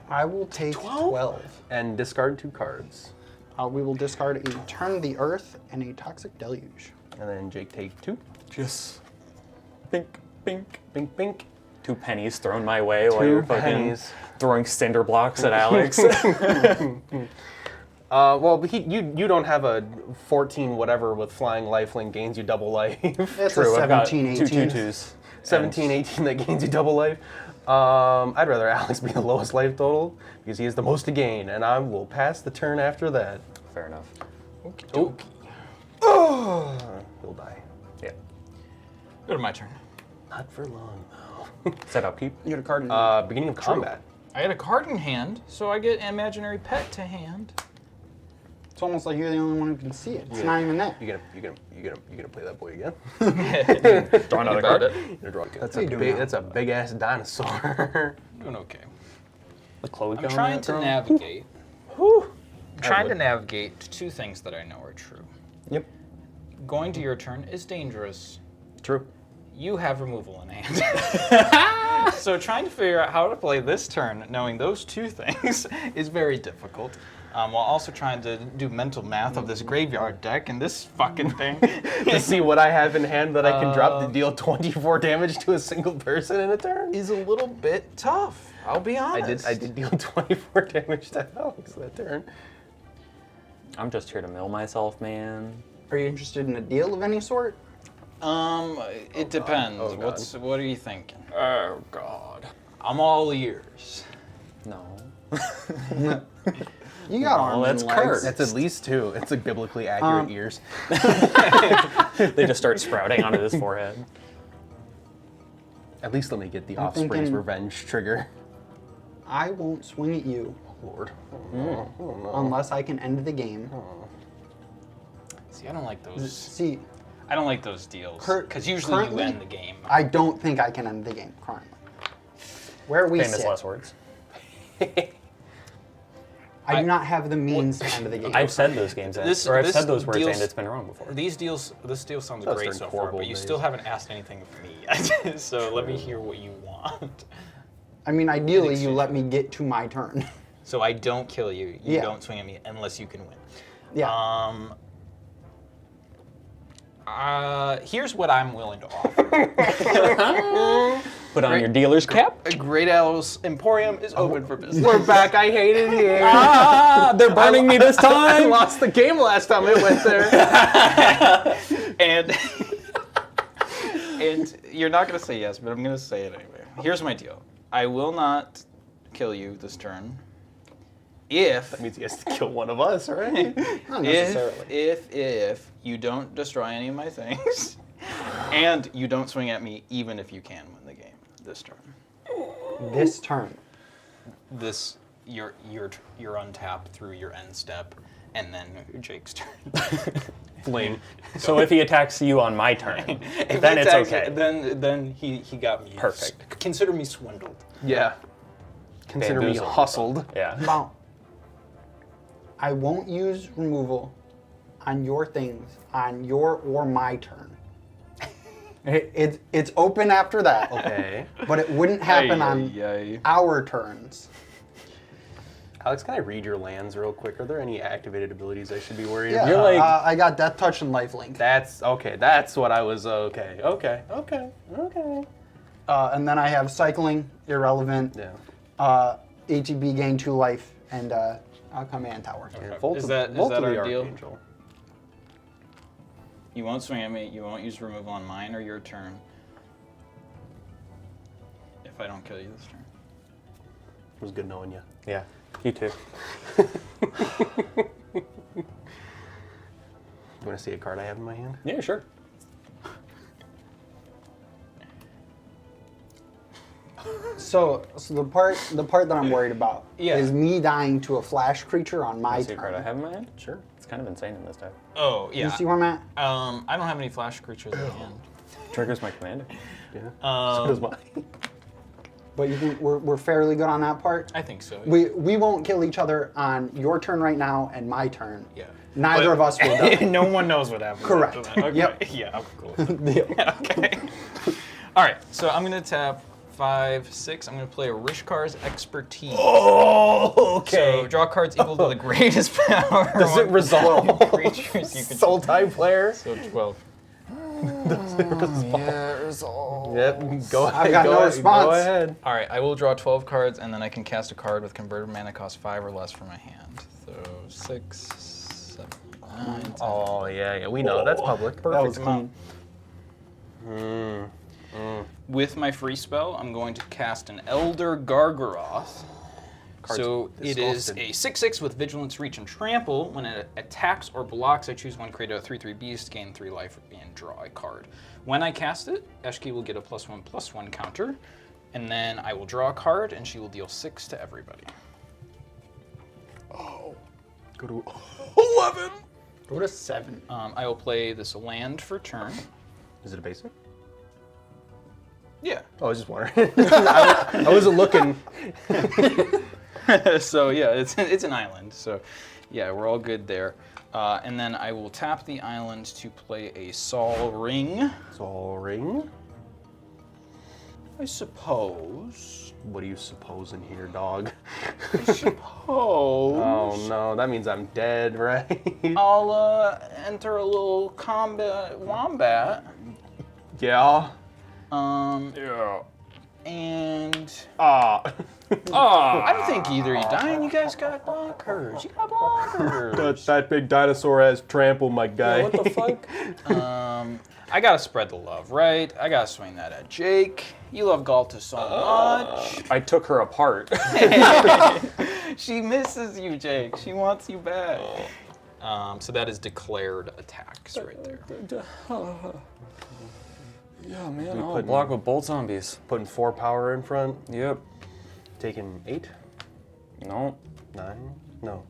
I will take 12. And discard 2 cards. We will discard a Turn the Earth and a Toxic Deluge. And then Jake take 2. Just bink, bink. Bink, bink. 2 pennies thrown my way while 2 you're fucking pennies. throwing cinder blocks at Alex. Well, you don't have a 14 whatever with flying lifelink gains you double life. It's True, a I've got 17, 2 18. 2/2s. 17, 18 that gains you double life. I'd rather Alex be the lowest life total because he has the most to gain, and I will pass the turn after that. Fair enough. Oh, he'll die. Yeah. Go to my turn. Not for long though. Set upkeep. You get a card in Beginning of combat. I get a card in hand, so I get an imaginary pet to hand. It's almost like you're the only one who can see it. It's not even there. You gonna play that boy again? Draw another About card. it. You gonna draw a- That's What are a you doing big. now? That's a big ass dinosaur. Doing okay. The Chloe I'm trying to navigate. Trying to navigate to 2 things that I know are true. Yep. Going to your turn is dangerous. True. You have removal in hand. So trying to figure out how to play this turn, knowing those 2 things, is very difficult. While also trying to do mental math of this graveyard deck and this fucking thing. To see what I have in hand that I can drop to deal 24 damage to a single person in a turn. Is a little bit tough. I'll be honest. I did deal 24 damage to Alex that turn. I'm just here to mill myself, man. Are you interested in a deal of any sort? It depends. Oh, God. What are you thinking? Oh, God. I'm all ears. No. You got arms that's and legs. cursed. That's at least 2. It's like biblically accurate ears. They just start sprouting onto his forehead. At least let me get the I'm offspring's thinking- revenge trigger. I won't swing at you Lord. unless I can end the game. See, I don't like those. See, I don't like those deals. Cur- Because usually you currently- end the game. I don't think I can end the game currently. Where we Famous sit, last words. I do not have the means to end the game. I've said those games, This- or I've this said those words, deals- and it's been wrong before. This deal sounds Those great are so far, horrible but you days. still haven't asked anything of me. So let me hear what you want. I mean, ideally, you let me get to my turn. So I don't kill you. You Yeah. don't swing at me unless you can win. Yeah. Here's what I'm willing to offer. Put on your dealer's cap. A Great Owl's Emporium is open for business. We're back. I hate it here. Ah, they're burning me this I time. lost the game last time I went there. And and you're not gonna say yes, but I'm gonna say it anyway. Here's my deal. I will not kill you this turn. If That means he has to kill one of us, right? Not necessarily. if you don't destroy any of my things, and you don't swing at me, even if you can win the game this turn. This turn. This you're untapped through your end step, and then Jake's turn. Flame. So if he attacks you on my turn, If then he it's attacks okay. it, then he got me. Perfect. Consider me swindled. Yeah. Consider me Bamboozled. hustled. Yeah. Now, I won't use removal on your things on your or my turn. It's open after that, Okay. but it wouldn't happen on our turns. Alex, can I read your lands real quick? Are there any activated abilities I should be worried Yeah, about? You're like- I got Death Touch and Lifelink. That's okay. That's what I was. Okay. And then I have Cycling, Irrelevant, Yeah. ATB gain 2 life, and Command Tower. Yeah, Volt Is of- that Volt of the our deal? Archangel. You won't swing at me. You won't use removal on mine or your turn. If I don't kill you this turn. It was good knowing you. Yeah. You too. You want to see a card I have in my hand? Yeah, sure. So the part that I'm worried about Yeah. is me dying to a flash creature on my See a card I turn. have in my hand? Sure. It's kind of insane in this deck. Oh, yeah. You see where I'm at? I don't have any flash creatures in hand. Triggers my commander. Yeah. So does mine. But you think we're fairly good on that part? I think so. We won't kill each other on your turn right now and my turn. Yeah. Neither of us will die. No one knows what happened. Correct. after that. Okay. Yep. Yeah, I'm cool. Deal. Okay. All right, so I'm going to tap 5, 6. I'm going to play a Rishkar's Expertise. Oh, So draw cards equal to the greatest power. Does it resolve creatures you can soul type player? So 12. Yeah, resolve. Yep. Go ahead. I've got no response. Go ahead. All right, I will draw 12 cards, and then I can cast a card with converted mana cost 5 or less from my hand. So 6, 7, 9, 10. Oh yeah, we know that's public. That was amount. clean. With my free spell, I'm going to cast an Elder Gargaroth. So it is a 6/6 with Vigilance, Reach, and Trample. When it attacks or blocks, I choose one, create a 3/3 beast, gain 3 life, and draw a card. When I cast it, Eshki will get a +1/+1 counter, and then I will draw a card, and she will deal 6 to everybody. Go to 11. Go to 7. I will play this land for turn. Is it a basic? Yeah. Oh, I was just wondering. I wasn't looking. So yeah, it's an island. So yeah, we're all good there. And then I will tap the island to play a Sol Ring. Soul ring. I suppose. What do you suppose in here, dog? Oh. Oh no, that means I'm dead, right? I'll enter a little combat wombat. Yeah. Yeah. And Ah. I don't think either of you dying. You guys got bonkers. You got bonkers. That big dinosaur has trample, my guy. What the fuck? I gotta spread the love, right? I gotta swing that at Jake. You love Galta so much. I took her apart. She misses you, Jake. She wants you back. So that is declared attacks right there. Yeah, man. We I'll put- block with bolt zombies. Putting 4 power in front. Yep. Taking 8, No. 9. No.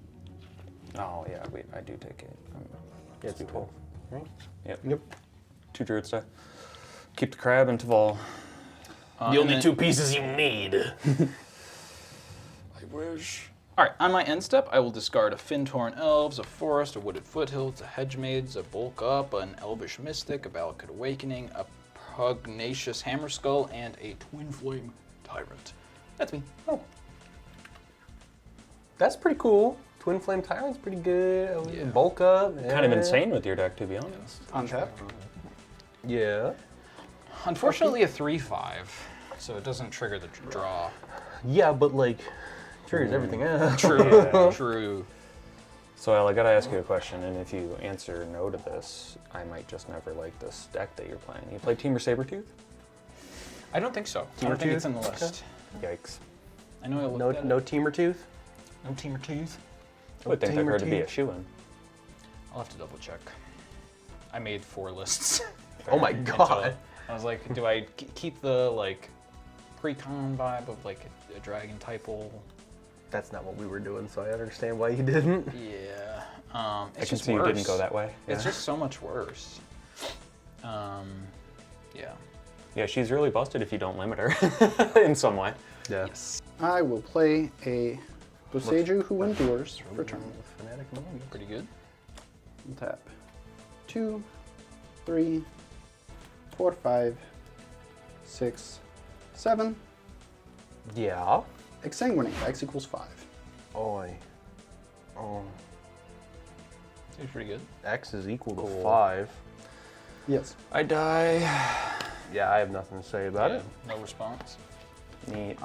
Oh, yeah, I do take it. Yeah, it's 12. Right? Yep. 2 druids die. Keep the crab and Teval. The only 2 pieces you need. I wish. All right, on my end step, I will discard a Fintorn Elves, a Forest, a Wooded Foothills, a Hedge Maids, a Bulk Up, an Elvish Mystic, a Valakut Awakening, a Pugnacious Hammerskull, and a Twin Flame Tyrant. That's me. Oh. That's pretty cool. Twin Flame Tyrant's pretty good. Yeah. Bulk up. Kind of yeah. insane with your deck, to be honest. Untap. Yeah. Unfortunately, a 3/5, so it doesn't trigger the draw. Yeah, but like, triggers everything else. True. Yeah. True. So, Al, I gotta ask you a question, and if you answer no to this, I might just never like this deck that you're playing. You play Temur Sabertooth? I don't think so. I don't think it's in the list. Yikes. I know I looked No, at no it. Teamer Tooth. No Temur Tooth. I would think that Temur card to be a Tooth. shoe-in. I'll have to double check. I made 4 lists. Oh my until god. I was like, do I keep the like pre-con vibe of like a dragon typal? That's not what we were doing, so I understand why you didn't. Yeah. I It's can just see you worse. didn't go that way. It's Yeah. just so much worse. Yeah. Yeah, she's really busted if you don't limit her in some way. Yeah. Yes. I will play a Boseiju Who Endures for turn. Fanatic Monkey. Pretty good. Tap. 2, 3, 4, 5, 6, 7. Yeah. Exsanguinate. X equals 5. Oh. Seems pretty good. X is equal to Cool. 5. Yes. I die. Yeah, I have nothing to say about Yeah, it. no response. Neat.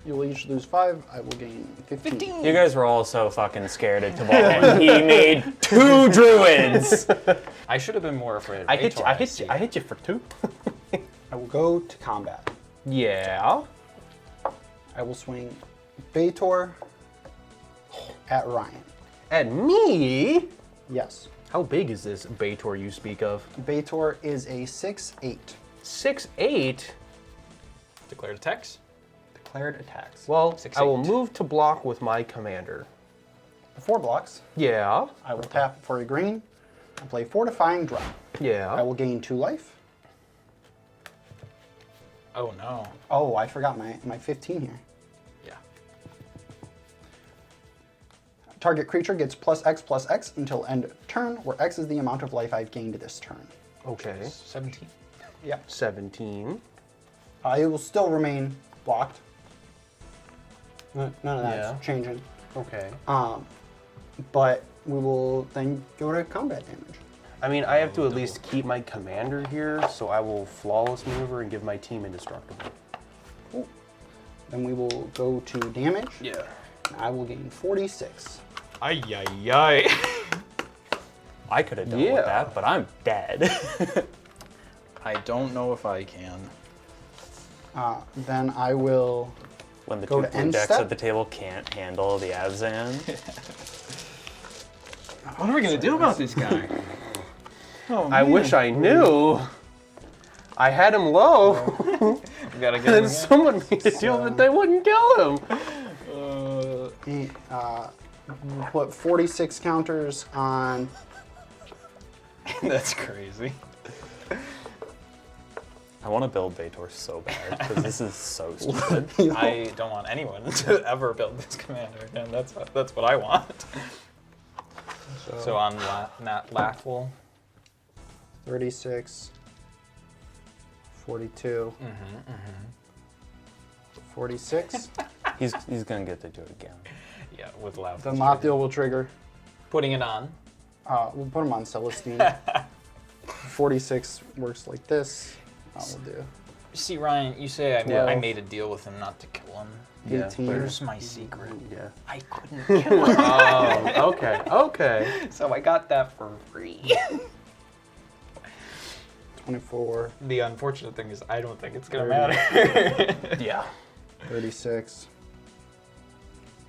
You'll each lose 5. I will gain 15. You guys were all so fucking scared at Teval, and he made 2 druids. I should have been more afraid of I hit you. Betor, I hit see. you. I hit you for 2. I will go to combat. Yeah. I will swing Betor at Ryan. And me? Yes. How big is this Betor you speak of? Betor is a 6/8. 6'8". Declared attacks. declared attacks. Well, 6, I will 8. move to block with my commander. 4 blocks. Yeah. I will tap for a green and play Fortifying Drop. Yeah. I will gain 2 life. Oh no. Oh, I forgot my 15 here. Yeah. Target creature gets +X until end of turn, where X is the amount of life I've gained this turn. Okay. 17. Yep. 17. It will still remain blocked. None of that's Yeah. changing. Okay. But we will then go to combat damage. I mean, I have to at least keep my commander here, so I will flawless maneuver and give my team indestructible. Cool. Then we will go to damage. Yeah. I will gain 46. Ay, ay, ay. I could have done Yeah. with that, but I'm dead. I don't know if I can. Then I will When the Go two to blue end decks step? at the table can't handle the Abzan. What are we gonna do about this guy? Oh, I wish I knew. I had him low, We gotta get and him again. someone made a deal that they wouldn't kill him. we'll put 46 counters on. That's crazy. I want to build Betor so bad because this is so stupid. I don't want anyone to ever build this commander again. That's what I want. So on Nat Laughful. 36, 42, 46. He's gonna get to do it again. Yeah, with Laugh. The mock deal will trigger. Putting it on. We'll put him on Celestine. 46 works like this. We'll do See, Ryan, you say Yeah. I made a deal with him not to kill him. Yeah. 18. Here's my secret. Yeah. I couldn't kill him, Oh, okay. Okay. so I got that for free. 24, The unfortunate thing is I don't think it's gonna matter. Yeah. 36,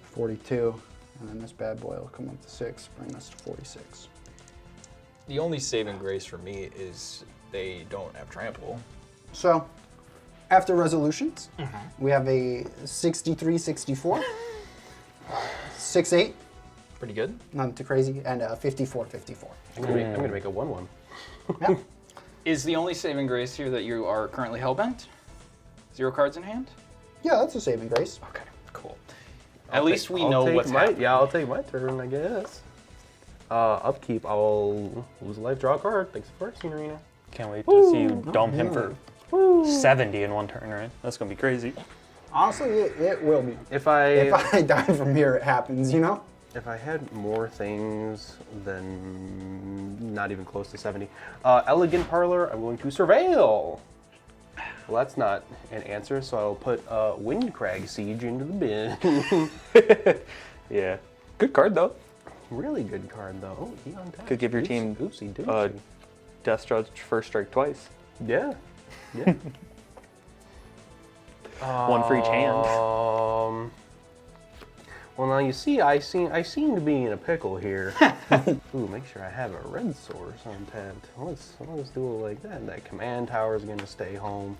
42, and then this bad boy will come up to 6, bring us to 46. The only saving grace for me is they don't have trample. So, after resolutions, we have a 63-64, 6-8, Pretty good. not too crazy, and a 54-54. I'm gonna make a 1/1. Yep. Is the only saving grace here that you are currently hellbent? 0 cards in hand? Yeah, that's a saving grace. Okay, cool. At least we know take what's my, happening. Yeah, I'll take my turn, I guess. Upkeep, I'll lose a life, draw a card. Thanks for first, Arena. Can't wait to see you dome him for 70 in one turn, right? That's gonna be crazy. Honestly, it will be. If I If I die from here, it happens, you know? if I had more things than not even close to 70, Elegant Parlor, I'm going to Surveil. Well, that's not an answer, so I'll put Windcrag Siege into the bin. Yeah. Good card though. Really good card though. Oh, he untapped. Could give your team Oopsie doopsie. Death Strike first strike twice. Yeah. Yeah. One for each hand. Well, now you see, I seem to be in a pickle here. Ooh, make sure I have a red source untapped. Let's do it like that. That command tower is gonna stay home.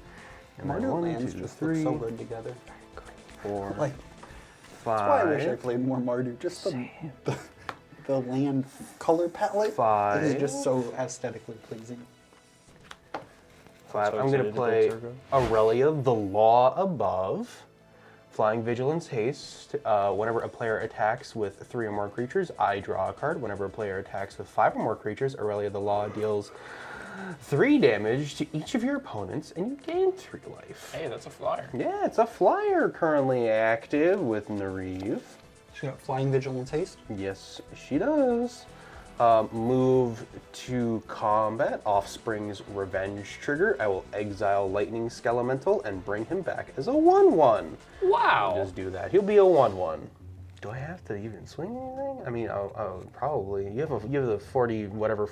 And then Mardu 1, lands 2, just 3, look so good together. 4, Like, 5. that's why I wish I played more Mardu. Just the land color palette is just so aesthetically pleasing. 5. So I'm excited gonna to build play Zergo. Aurelia, the Law Above. Flying Vigilance Haste. Whenever a player attacks with 3 or more creatures, I draw a card. Whenever a player attacks with 5 or more creatures, Aurelia the Law deals 3 damage to each of your opponents, and you gain 3 life. Hey, that's a flyer. Yeah, it's a flyer currently active with Neriv. She got Flying Vigilance Haste. Yes, she does. Move to combat, Offspring's Revenge trigger. I will exile Lightning Skelemental and bring him back as a 1/1. Wow. Just do that. He'll be a 1/1. Do I have to even swing anything? I mean, I'll probably. You have the 40 whatever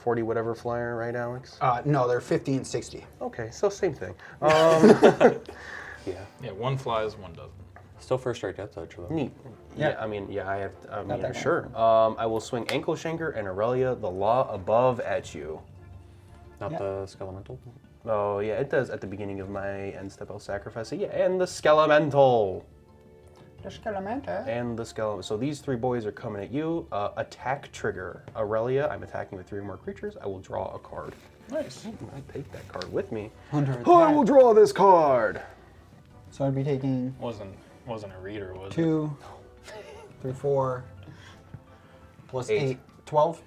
flyer, right, Alex? No, they're 50 and 60. Okay, so same thing. Yeah. Yeah, 1 flies, 1 doesn't. Still first strike death touch though. Neat. Yeah. Yeah, I mean, yeah, I have. I mean, that sure. I will swing Ankle Shanker and Aurelia, the Law Above, at you. Not Yeah. the skeletal. Oh yeah, it does at the beginning of my end step. I'll sacrifice it. Yeah, and the Skelemental. The Scalamanta. And the skeleton. So these 3 boys are coming at you. Attack trigger. Aurelia, I'm attacking with 3 more creatures. I will draw a card. Nice. I take that card with me. Under I will attack. draw this card. So I'd be taking Wasn't a reader, was it? 2 through 4 plus 8. 8. 12?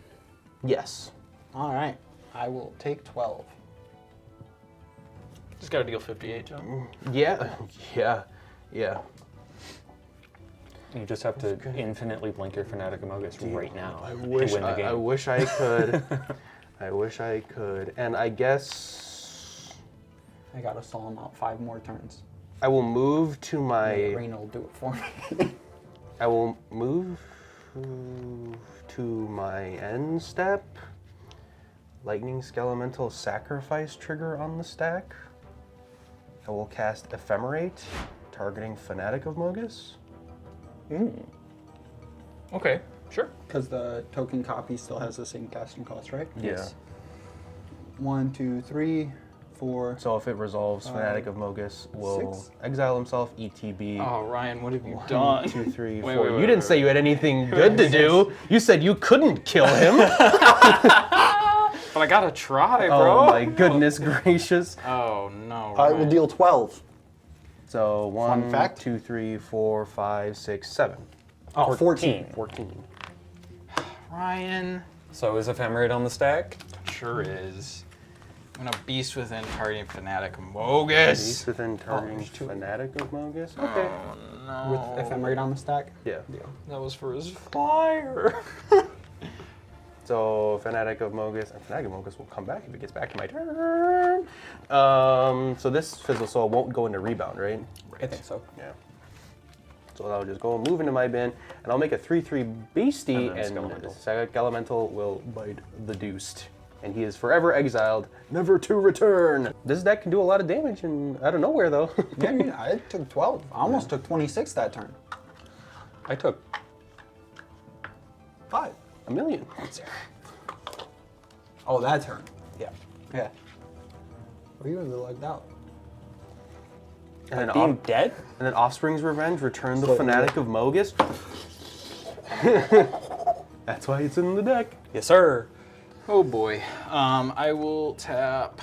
Yes. All right. I will take 12. Just gotta deal 58, John. Yeah. Yeah. You just have to infinitely blink your Fanatic Amogus right now I to wish win the game. I wish I could. I wish I could. And I guess I gotta stall him out 5 more turns. I will move to my. Rain will do it for me. I will move to my end step. Lightning Skelemental Sacrifice trigger on the stack. I will cast Ephemerate, targeting Fanatic of Mogus. Okay, sure. Because the token copy still has the same casting cost, right? Yes. 1, 2, 3, 4. So if it resolves, Fanatic of Mogus will 6. exile himself, ETB. Oh, Ryan, what have you done? 2, 3, 4. Wait, wait, You wait, didn't say you had anything good to do. You said you couldn't kill him. But I gotta try, bro. Oh my goodness gracious. Oh no. I will Ryan. deal 12. So 1, fact. 2, 3, 4, 5, 6, 7. Oh, 14. 14. Ryan. So is Ephemerate on the stack? Sure is. I'm gonna Beast Within targeting Fanatic Mogus. Beast within targeting there's 2. Fanatic of Mogus? Okay. Oh no. With Ephemerate on the stack? Yeah. That was for his flyer. So Fanatic of Mogus, and Fanatic of Mogus will come back if it gets back to my turn. So this Fizzle Soul won't go into rebound, right? I think so. Yeah. So I'll just go and move into my bin, and I'll make a 3/3 beastie, And then and Skelemental. Skelemental will bite the deuced. And he is forever exiled, never to return. This deck can do a lot of damage and out of nowhere, though. Yeah, I took 12. I almost took 26 that turn. I took 5. A million. Oh, that turn. Yeah. Yeah. We were lugged out. And then, Being dead? and then Offspring's Revenge, return the So, Fanatic of Mogus. That's why it's in the deck. Yes, sir. Oh boy. I will tap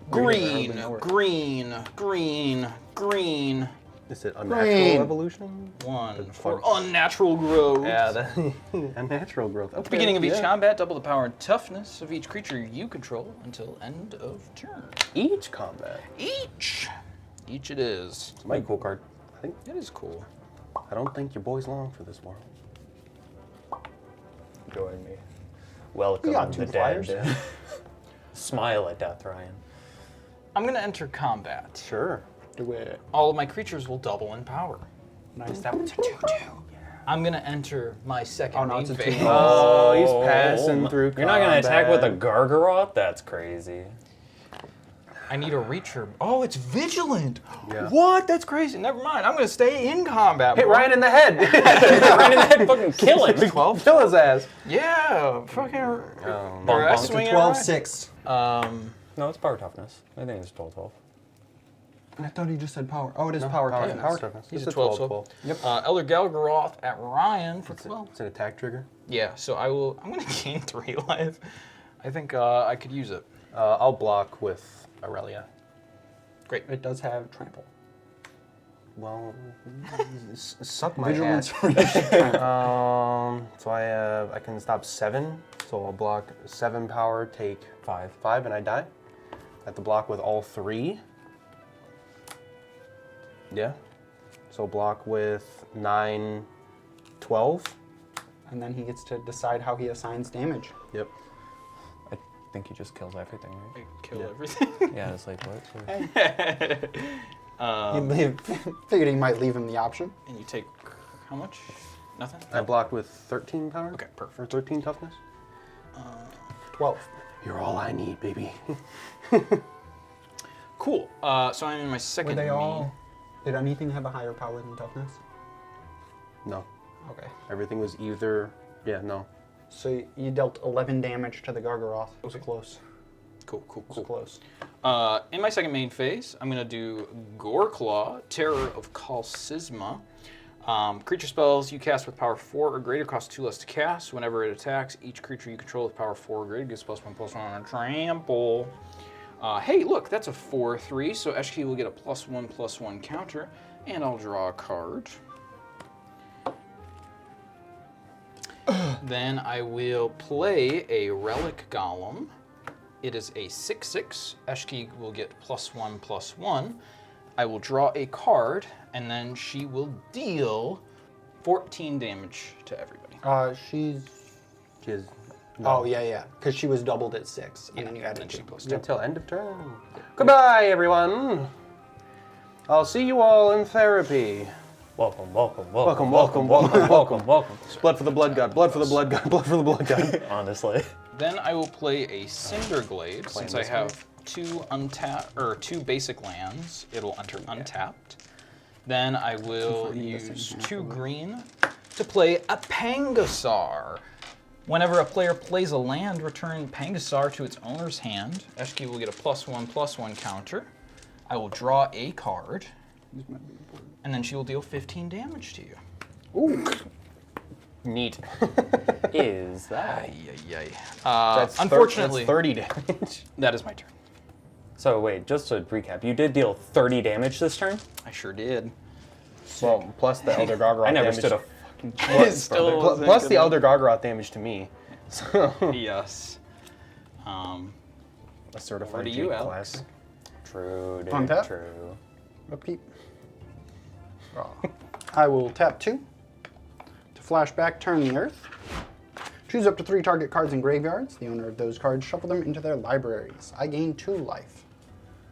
green, green, green, green. Is it Unnatural Green. Evolution? 1 for unnatural growth. Yeah, that, unnatural growth. Okay, Beginning of each yeah. combat, double the power and toughness of each creature you control until end of turn. Each combat. Each it is. It's My cool card. I think. It is cool. I don't think your boy's long for this world. Join me. Welcome We got the 2 dead. flyers. Smile at death, Ryan. I'm gonna enter combat. Sure. Do it. All of my creatures will double in power. Nice. That was a 2/2. I'm gonna enter my second Oh, no, main it's a phase. 2. Oh, he's passing through. You're not gonna attack with a combat. Gargaroth? That's crazy. I need a reacher. Oh, it's vigilant. Yeah. What? That's crazy. Never mind. I'm gonna stay in combat. Hit bro. Ryan in the head. Ryan in the head, fucking kill him. 12. Kill his ass. Yeah. Fucking. bonk, Arrest it's a swinging 12/6. No, it's power toughness. I think it's 12-12. I thought he just said power. Oh, it is power toughness. Power toughness. He's It's a 12. So. Yep. Elder Galgaroth at Ryan for 12. It's an attack trigger. Yeah. So I'm gonna gain 3 life. I think I could use it. I'll block with Aurelia. Great. It does have trample. Well, suck my Vigilance. ass. So I can stop 7. So I'll block 7 power, take 5. 5, and I die. I have to block with all 3. Yeah. So block with 9, 12. And then he gets to decide how he assigns damage. Yep. I think he just kills everything, right? I kill Yeah. everything. Yeah, it's like what? Figured he might leave him the option. And you take how much? Nothing? I block with 13 power. Okay, perfect. For 13 toughness. 12. You're all I need, baby. Cool. So I'm in my second Were they main. all? Did anything have a higher power than toughness? No. Okay. Everything was either. Yeah, no. So you dealt 11 damage to the Gargaroth. It was close. Cool. It was close. In my second main phase, I'm going to do Goreclaw, Terror of Kalsisma. Creature spells you cast with power 4 or greater cost 2 less to cast. Whenever it attacks, each creature you control with power 4 or greater gets +1/+1 on a trample. Hey, look, that's a 4/3, so Eshki will get a +1/+1 counter, and I'll draw a card. Then I will play a Relic Golem. It is a 6/6. Eshki will get +1/+1. I will draw a card, and then she will deal 14 damage to everybody. She's. She is Oh, yeah. Because she was doubled at 6. And then you and added then she 2. goes down. until end of turn. Goodbye, everyone. I'll see you all in therapy. Welcome. Welcome, welcome, welcome. Welcome. Blood for the blood god. Blood for the blood god. Blood for the blood god. Honestly. Then I will play a Cinder Glade, since I this have two basic lands. It'll enter untapped. Then I will use 2 green to play a Pangasar. Whenever a player plays a land, return Pangasar to its owner's hand. Eshki will get a +1/+1 counter. I will draw a card, and then she will deal 15 damage to you. Ooh. Neat. Is that? Unfortunately, that's 30 damage. that is my turn. So wait, just to recap, you did deal 30 damage this turn? I sure did. Well, plus the Elder Gargaroth I never damage. stood a It still wasn't Plus the good Elder Gargaroth damage to me. So Yes. a certified Over to Jake you, Alex. class. True, dude, Untap? true. Upkeep. I will tap 2 to flashback, turn the earth. Choose up to 3 target cards in graveyards. The owner of those cards shuffle them into their libraries. I gain 2 life.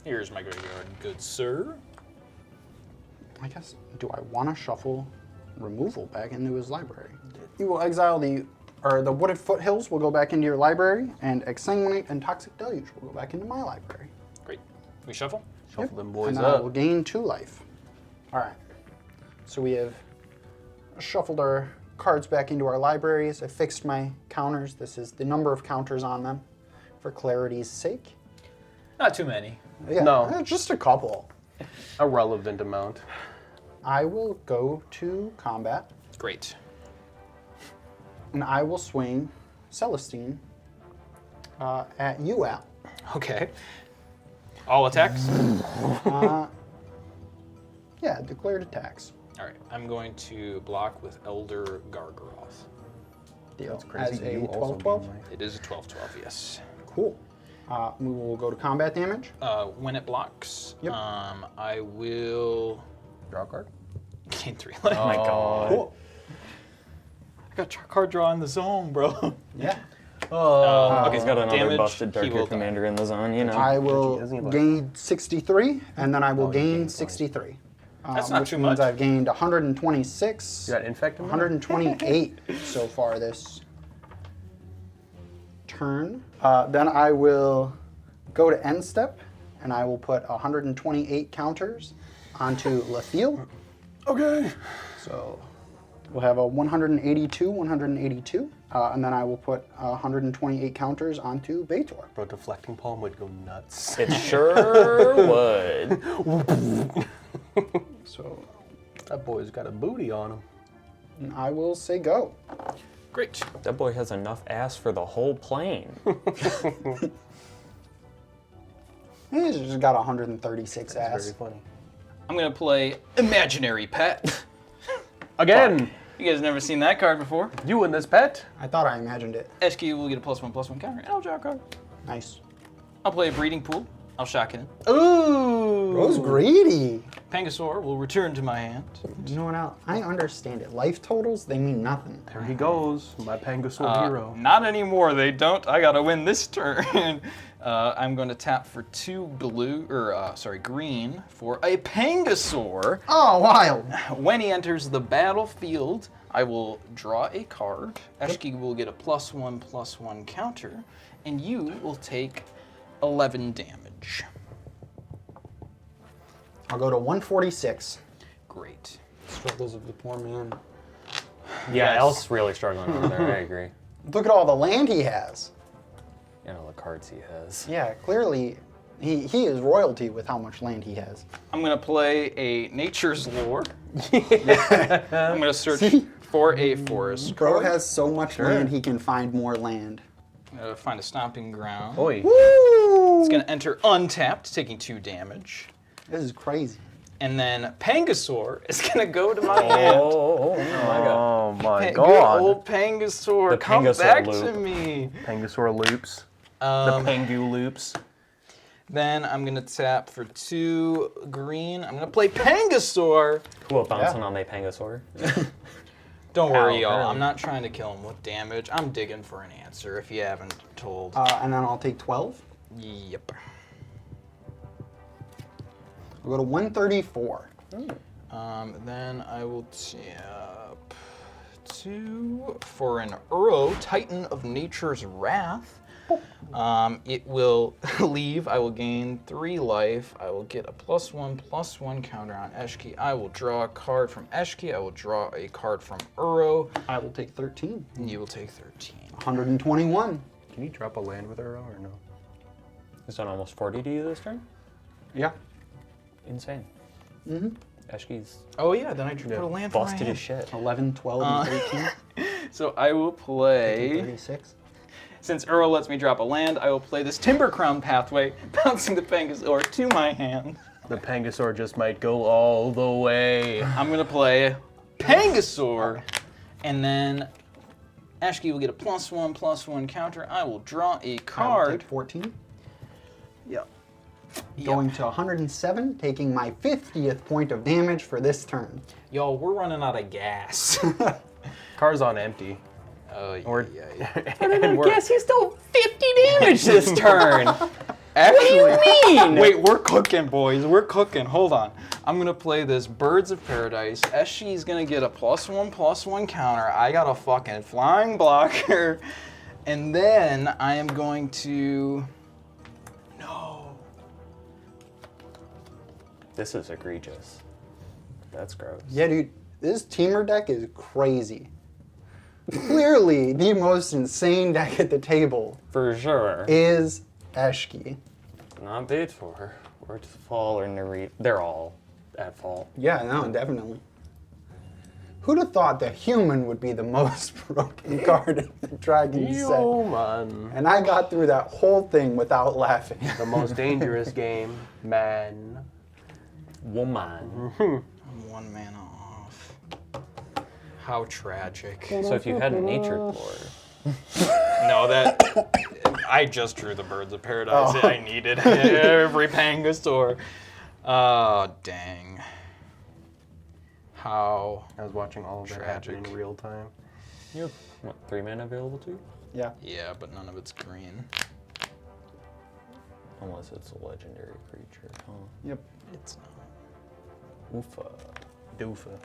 Here's my graveyard, good sir. I guess, do I want to shuffle removal back into his library? You will exile the Wooded Foothills will go back into your library, and Exsanguinate and Toxic Deluge will go back into my library. Great. We shuffle? Shuffle them boys And then I will up. gain 2 life. All right. So we have shuffled our cards back into our libraries. I fixed my counters. This is the number of counters on them for clarity's sake. Not too many. Yeah, No. just a couple. A relevant amount. I will go to combat, Great. and I will swing Celestine at you, Al. Okay. All attacks? Yeah, declared attacks. All right. I'm going to block with Elder Gargaroth. Deal. That's crazy. As a You also 12-12. gain life. It is a 12/12, yes. Cool. We will go to combat damage. When it blocks, Yep. I will Draw a card. gain 3 life. Oh my god. Cool. I got card draw in the zone, bro. Yeah. Okay, He's got another damage, busted he will Tarkir commander in the zone, you know. I will doesn't he like- gain 63, and then I will Oh, you gain gained 63. That's not which too means much. I've gained 126, You got infect him? 128 so far this turn. Then I will go to end step, and I will put 128 counters onto Lethiel. Okay. So we'll have a 182, 182, and then I will put 128 counters onto Betor. Bro, deflecting palm would go nuts. It sure would. So That boy's got a booty on him. and I will say go. Great. That boy has enough ass for the whole plane. He's just got 136 That's ass. very funny. I'm going to play Imaginary Pet. Again, You guys never seen that card before. you and this pet? I thought I imagined it. Eshki will get a +1/+1 counter, and I'll draw a card. Nice. I'll play a Breeding Pool. I'll shock it in. Ooh. Bro's greedy. Pangasaur will return to my hand. You know what, Al? I understand it. Life totals, they mean nothing. There he goes, my Pangasaur hero. Not anymore, they don't. I gotta win this turn. I'm going to tap for 2 green for a Pangasaur. Oh, wild. When he enters the battlefield, I will draw a card. Eshki will get a +1/+1 counter, and you will take 11 damage. I'll go to 146. Great. Struggles of the poor man. Yeah, Yes. Al's really struggling over there, I agree. Look at all the land he has. You know, the cards he has. Yeah, clearly he is royalty with how much land he has. I'm going to play a Nature's Lore. I'm gonna search for a forest. Bro card. has so much land he can find more land. I'm gonna find a stomping ground. Oi. Woo! It's gonna enter untapped, taking 2 damage. This is crazy. And then Pangasaur is gonna go to my hand. Oh my god. Oh my Good god. old Pangasaur, The come Pangasaur back loop. to me. Pangasaur loops. The Um, Pangu loops. Then I'm gonna tap for 2 green. I'm gonna play Pangasaur. Cool, bouncing on my Pangasaur. Don't worry, Ow, y'all. really? I'm not trying to kill him with damage. I'm digging for an answer if you haven't told. And then I'll take 12. Yep. I'll go to 134. Then I will tap 2 for an Uro, Titan of Nature's Wrath. It will leave. I will gain 3 life. I will get a +1/+1 counter on Eshki. I will draw a card from Eshki. I will draw a card from Uro. I will take 13. And you will take 13. 121. Can you drop a land with Arrow or no? He's done almost 40 to you this turn? Yeah. Insane. Mm-hmm. Eshki's Oh yeah, then I put a land for my busted hand. his shit. 11, 12, and 13. So I will play. 36. Since Uro lets me drop a land, I will play this Timber Crown Pathway, bouncing the Pangasaur to my hand. The Pangasaur just might go all the way. I'm gonna play Pangasaur, and then Eshki will get a +1/+1 counter. I will draw a I will card. take 14. Yep. Going to 107, taking my 50th point of damage for this turn. Y'all, we're running out of gas. Car's on empty. Oh yeah. Or- I guess he's still 50 damage this turn. Actually, What do you mean? Wait, we're cooking, boys. We're cooking. Hold on. I'm gonna play this Birds of Paradise. Eshi's gonna get a +1/+1 counter. I got a fucking flying blocker, and then I am going to. No. This is egregious. That's gross. Yeah, dude, this Temur deck is crazy. Clearly, the most insane deck at the table For sure. is Eshki. Not Betor or Teval or Neriv. They're all at fault. Yeah, no, definitely. Who'd have thought the human would be the most broken card in the Dragon set? Yo, man. And I got through that whole thing without laughing. The most dangerous game, man. Woman. I'm 1 mana off. How tragic. So if you had a nature lore, No, that. I just drew the Birds of Paradise. I needed every Pangasaur. Oh, dang. How. I was watching all of that happen in Tragic. real time. you have, what, 3 mana available to you? Yeah. Yeah, but none of it's green. Unless it's a legendary creature. Huh? Yep. It's not. Oofa. Doofa.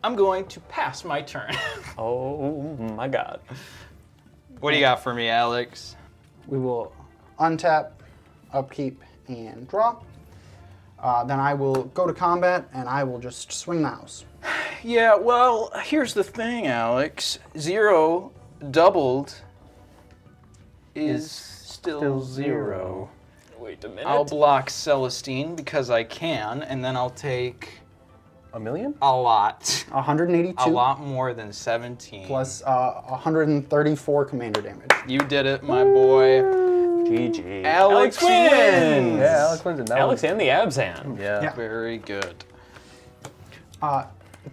I'm going to pass my turn. Oh my god. What do you got for me, Alex? We will untap, upkeep, and draw. Then I will go to combat, and I will just swing the house. Yeah, well, here's the thing, Alex. 0 doubled is still 0. Wait a minute. I'll block Celestine because I can, and then I'll take A million? a lot. 182 A lot more than 17. plus 134 commander damage. You did it, my boy. GG. Alex wins! Yeah, Alex wins it. That Alex was- and the Abzan. Yeah. Very good.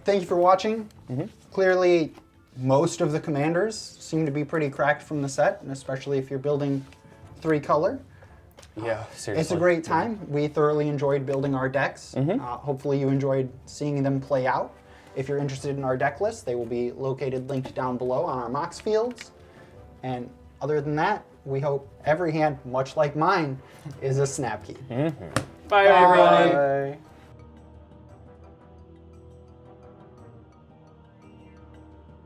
Thank you for watching. Clearly, most of the commanders seem to be pretty cracked from the set, and especially if you're building 3-color. Yeah, seriously. It's a great time. We thoroughly enjoyed building our decks. Hopefully you enjoyed seeing them play out. If you're interested in our deck list, they will be located linked down below on our Mox fields. And other than that, we hope every hand, much like mine, is a snap key. Bye, everybody. Bye.